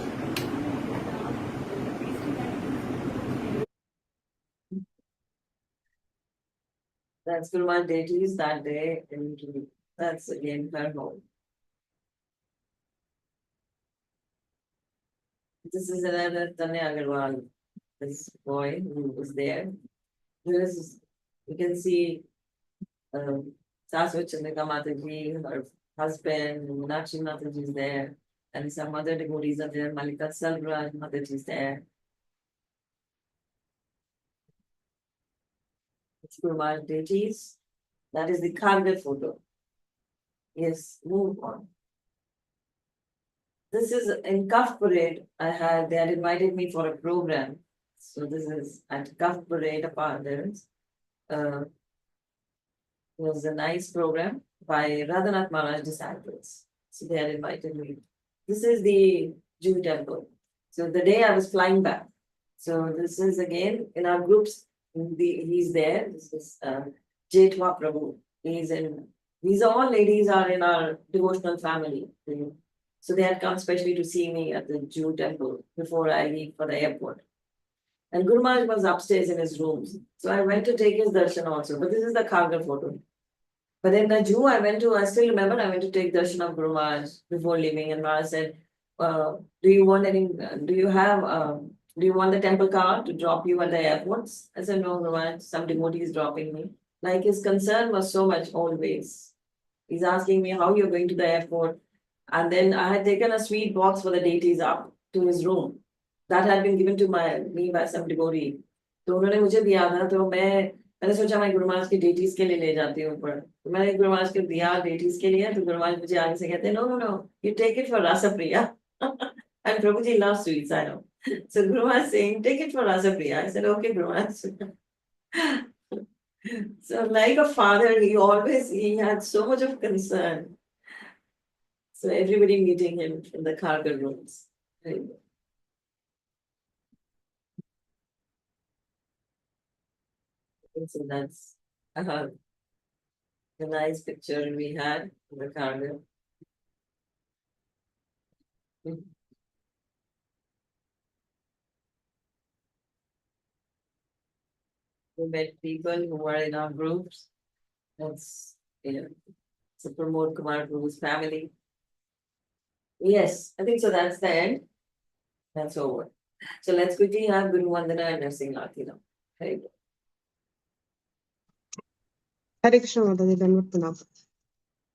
That's Guru Maharaj deities that day, and that's again her home. This is another Tanya Agarwal, this boy who was there. You can see Saswat Chandrika Mataji, her husband, Meenakshi Mataji is there, and some other devotees are there. Malika Salraj Mataji is there. It's Guru Maharaj deities. That is the Kargil photo. Yes, move on. This is in Kaf Parade. They had invited me for a program. So this is at Kaf Parade Apartments. It was a nice program by Radhanath Maharaj disciples. So they had invited me. This is the Jew temple. So the day I was flying back. So this is again in our groups. He's there. This is Jetwa Prabhu. These all ladies are in our devotional family. So they had come specially to see me at the Jew temple before I leave for the airport. And Guru Maharaj was upstairs in his rooms. So I went to take his darshan also. But this is the Kargil photo. But in the Jew, I still remember, I went to take darshan of Guru Maharaj before leaving. And Maharaj said, do you want the temple car to drop you at the airports? I said, no, Guru Maharaj, some devotee is dropping me. Like his concern was so much always. He's asking me how you're going to the airport. And then I had taken a sweet box for the deities up to his room. That had been given to me by some devotee. तो उन्होंने मुझे दिया था तो मैंने सोचा मैं गुरु महाराज की डेटीज के लिए ले जाती हूँ ऊपर तो मैंने गुरु महाराज को दिया डेटीज के लिए तो गुरु महाराज मुझे आगे से कहते हैं no you take it for Rasa Priya and Prabhuji loves sweets I know so Guru Maharaj saying take it for Rasa Priya I said okay Guru Maharaj so like a father he had so much of concern so everybody meeting him in the Kargil rooms. So that's a nice picture we had in the Kargil. We met people who were in our groups. That's to promote Kumar Prabhu's family. Yes, I think so. That's the end. That's over. So let's quickly have Guru Vandana and Nursing Aarti now. Right. Hare Krishna Mataji, Dandavat Pranam.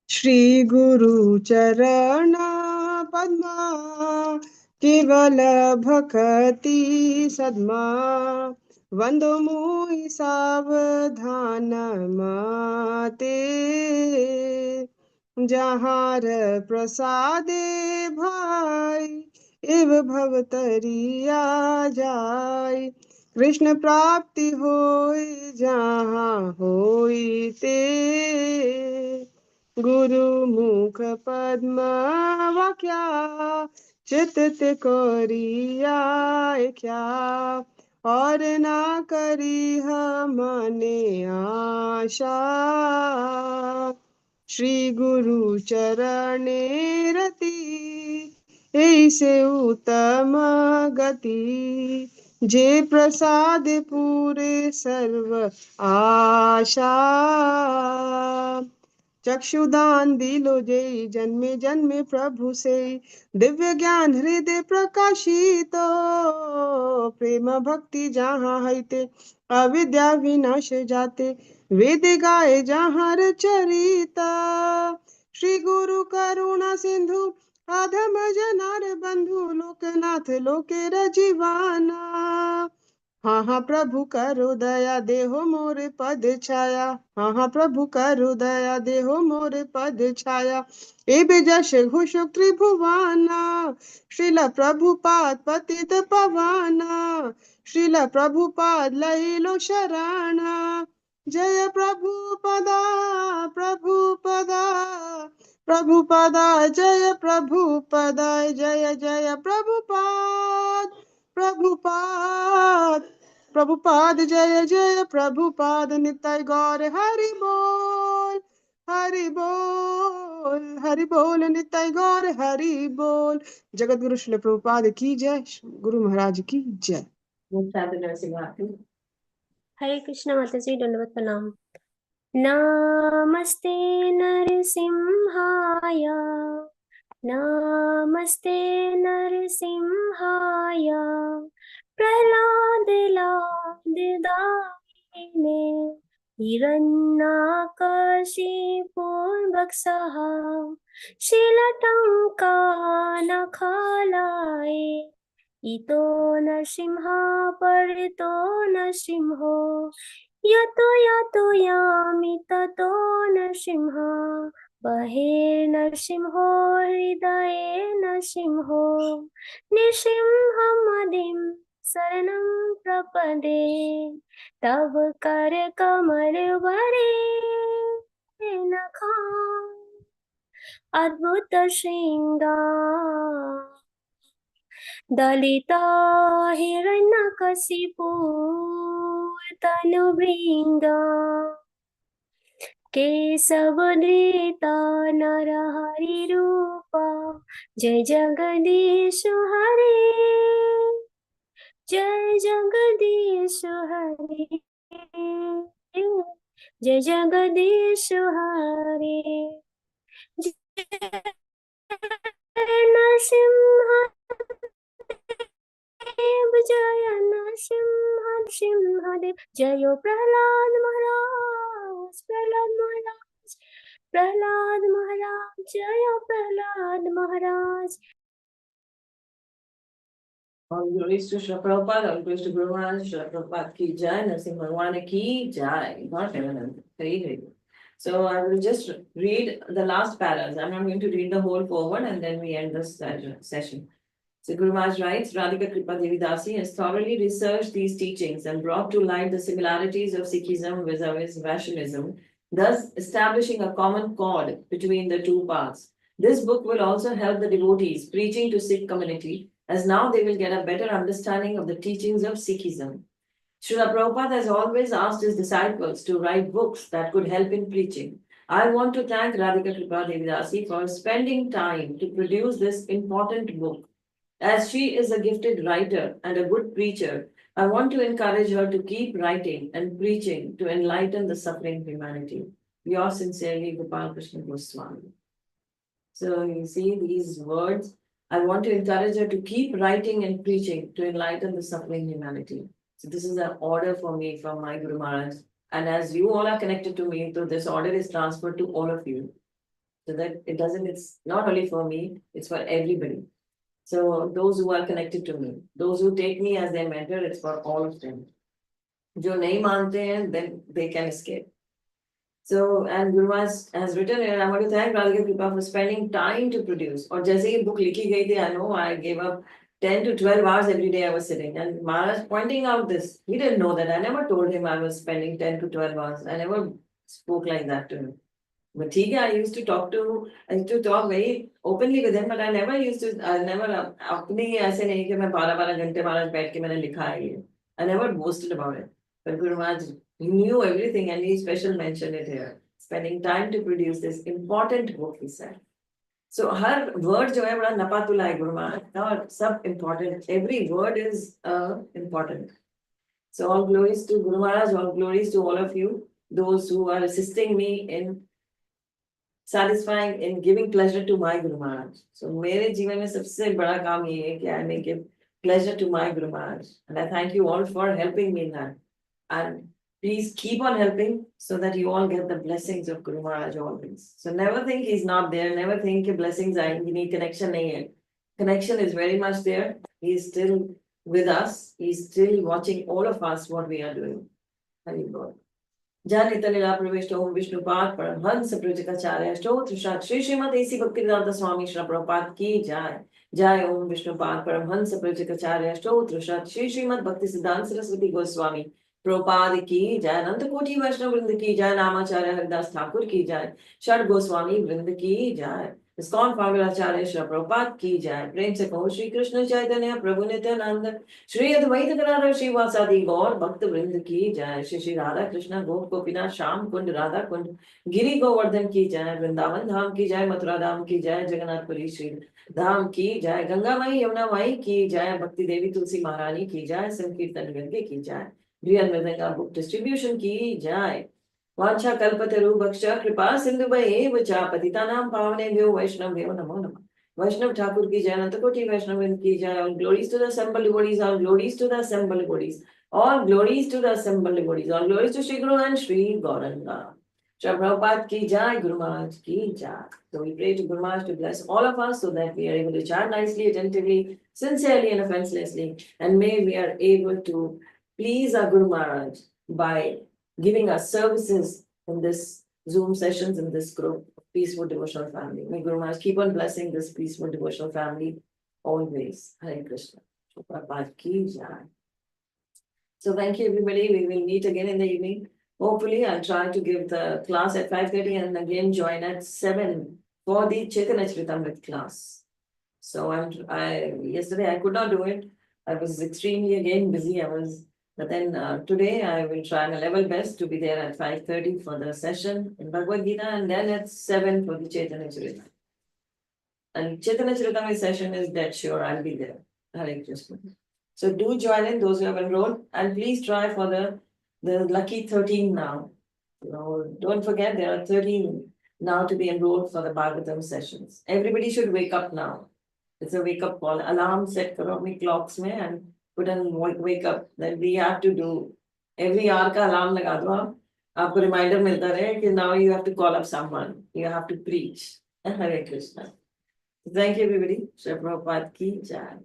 Shri Guru Charana Padma Kevala Bhakti Sadma Vando Mui Savadhana Mate Jahar Prasade Bhai Ev Bhavatariya Jai Krishna प्राप्ति होई जहाँ होई ते गुरु मुख पद्म वाक्या चित Korea क्या और ना करी हमने आशा श्री गुरु चरणे रति ऐसे उत्तम गति जे प्रसाद पूरे सर्व आशा चक्षुदान दिलो जय जन्मे जन्मे प्रभु से दिव्य ज्ञान हृदय प्रकाशित प्रेम भक्ति जहाँ हैते अविद्या विनाश जाते वेद गाए जहाँ चरिता श्री गुरु करुणा सिंधु अधम जनार बंधु लोकनाथ लोके रजीवाना हाँ हाँ प्रभु करो दया देहो मोरे पद छाया। हाँ हाँ प्रभु करो दया देहो मोरे पद छाया। ए बेजश घुष त्रिभुवाना श्रील प्रभुपाद पतित पवाना। श्रील प्रभुपाद लैलो शरणा। जय प्रभुपदा प्रभुपदा प्रभुपदा जय प्रभुपदा जय जय प्रभुपाद प्रभुपाद प्रभुपाद जय जय प्रभुपाद निताय गौर हरि बोल हरि बोल हरि बोल निताय गौर हरि बोल। जगत गुरु श्री प्रभुपाद की जय। गुरु महाराज की जय। हरे कृष्ण माता जी, दंडवत प्रणाम। नमस्ते नरसिंहाय, नमस्ते नरसिंहाय, प्रह्लादलादिदायिने हिरण्यकशिपुर्भक्षः शीलटङ्कानखलाय इतो नरसिंह परितो नरसिंहो यतो यतो यामि ततो नरसिंह बहिर्नरसिंहो हृदये नरसिंहो नृसिंहमदिं शरणं प्रपदे तव करकमलवरे नखा अद्भुत शृङ्गार दलिता हिरण्यकशिपु तनुभृङ्गा केशवधृता नरहरिरूपा जय जगदीश हरे जय जगदीश हरे जय जगदीश हरे जय नरसिंह जय नरसिंहदेव जयो प्रहलाद महाराज प्रहलाद महाराज जय प्रहलाद महाराज। All glories to Srila Prabhupada, all glories to Guru Maharaj, Srila Prabhupada ki jai, Narasimha Bhagwan ki jai, not Devanand. Very good. So I will just read the last paras. I'm not going to read the whole forward and then we end this session. So Guru Maharaj writes, Radhika Kripa Devi Dasi has thoroughly researched these teachings and brought to light the similarities of Sikhism vis-a-vis Vaishnavism, thus establishing a common chord between the two paths. This book will also help the devotees preaching to Sikh community, as now they will get a better understanding of the teachings of Sikhism. Srila Prabhupada has always asked his disciples to write books that could help in preaching. I want to thank Radhika Kripa Devi Dasi for spending time to produce this important book. As she is a gifted writer and a good preacher, I want to encourage her to keep writing and preaching to enlighten the suffering humanity. Yours sincerely, Gopal Krishna Goswami. So you see these words, I want to encourage her to keep writing and preaching to enlighten the suffering humanity. So this is an order for me from my Guru Maharaj. And as you all are connected to me, so this order is transferred to all of you. So that it's not only for me, it's for everybody. So those who are connected to me, those who take me as their mentor, it's for all of them. Jo nahi mante hain, then they can escape. So, and Guru Maharaj has written here, I want to thank Radhika Kripa for spending time to produce. Or jaise ye book likhi gayi thi, I know I gave up 10 to 12 hours every day I was sitting. And Maharaj pointing out this, he didn't know that. I never told him I was spending 10 to 12 hours. I never spoke like that to him. But ठीक है, I used to talk very openly with him, but I never अपनी ऐसे नहीं कि मैं 12 घंटे महाराज बैठ के मैंने लिखा है ये. I never boasted about it. But Guru Maharaj, he knew everything and he special mentioned it here. Spending time to produce this important book, he said. So her word जो है बड़ा नपातुला है Guru Maharaj, और सब important. Every word is important. So all glories to Guru Maharaj, all glories to all of you, those who are assisting me in satisfying in giving pleasure to my Guru Maharaj. So मेरे जीवन में सबसे बड़ा काम ये है कि I may give pleasure to my Guru Maharaj. And I thank you all for helping me in that. And please keep on helping so that you all get the blessings of Guru Maharaj always. So never think he's not there. Never think your blessings are, you need connection nahi hai. Connection is very much there. He is still with us. He's still watching all of us, what we are doing. Hari Bol. Janita Lila Pravishta Om Vishnu Pad Paramhans Prajikacharya Stotri Shat Shri Srimad A.C. Bhaktivedanta Swami Shri Prabhupada Ki Jai. Jai Om Vishnu Pad Paramhans Prajikacharya Stotri Shat Shri Srimad Bhakti Siddhanta Saraswati Goswami Prabhupada Ki Jai. Ananta Koti Vaishnava Vrinda Ki Jai. Namacharya Haridas Thakur Ki Jai. Shad Goswami Vrinda Ki Jai. ISKCON founder Acharya Shri Prabhupada Ki Jai. Prem se kaho Shri Krishna Chaitanya Prabhu Nityananda Shri Advaita Gadadhar Srivasadi Gaur Bhakta Vrind Ki Jai. Shri Shri Radha Krishna Gop Gopinath Sham Kund Radha Kund Giri Govardhan Ki Jai. Vrindavan Dham Ki Jai. Mathura Dham Ki Jai. Jagannath Puri Shri Dham Ki Jai. Ganga Mai Yamuna Mai Ki Jai. Bhakti Devi Tulsi Maharani Ki Jai. Sankirtan Gange Ki Jai. Brihan Mridanga Book Distribution Ki Jai. वांछा कल्पतरुभक्ष कृपा सिंधु एव च पतितानां पावनेभ्यो वैष्णवेभ्यो नमो नमः. Vaishnav Thakur ki jai, Anantakoti Vaishnav ki jai. All glories to the assembled devotees, all glories to the assembled devotees, all glories to the assembled devotees, all glories to Shri Guru and Shri Gauranga. Shri Prabhupada ki jai, Guru Maharaj ki jai. So we pray to Guru Maharaj to bless all of us so that we are able to chant nicely, attentively, sincerely and offenselessly, and may we are able to please our Guru Maharaj by giving us services in this Zoom sessions in this group, Peaceful Devotional Family. May Guru Maharaj keep on blessing this Peaceful Devotional Family always. Hare Krishna. Prabhupada ki jai. So thank you everybody. We will meet again in the evening. Hopefully I'll try to give the class at 5:30 and again join at 7 for the Chaitanya Charitamrita class. So yesterday I could not do it. I was extremely again busy. But then today I will try my level best to be there at 5:30 for the session in Bhagavad Gita and then at 7 for the Chaitanya Charitamrita. And Chaitanya Charitamrita session is dead sure I'll be there. Hare Krishna. So do join in those who have enrolled and please try for the lucky 13 now. Don't forget there are 13 now to be enrolled for the Bhagavatam sessions. Everybody should wake up now. It's a wake up call. Alarm set karo apni clocks mein and put an wake up that we have to do. Every hour ka alarm laga do aap. Aapko reminder milta rahe कि now you have to call up someone. You have to preach. Hare Krishna. Thank you everybody. Shri Prabhupada ki jai.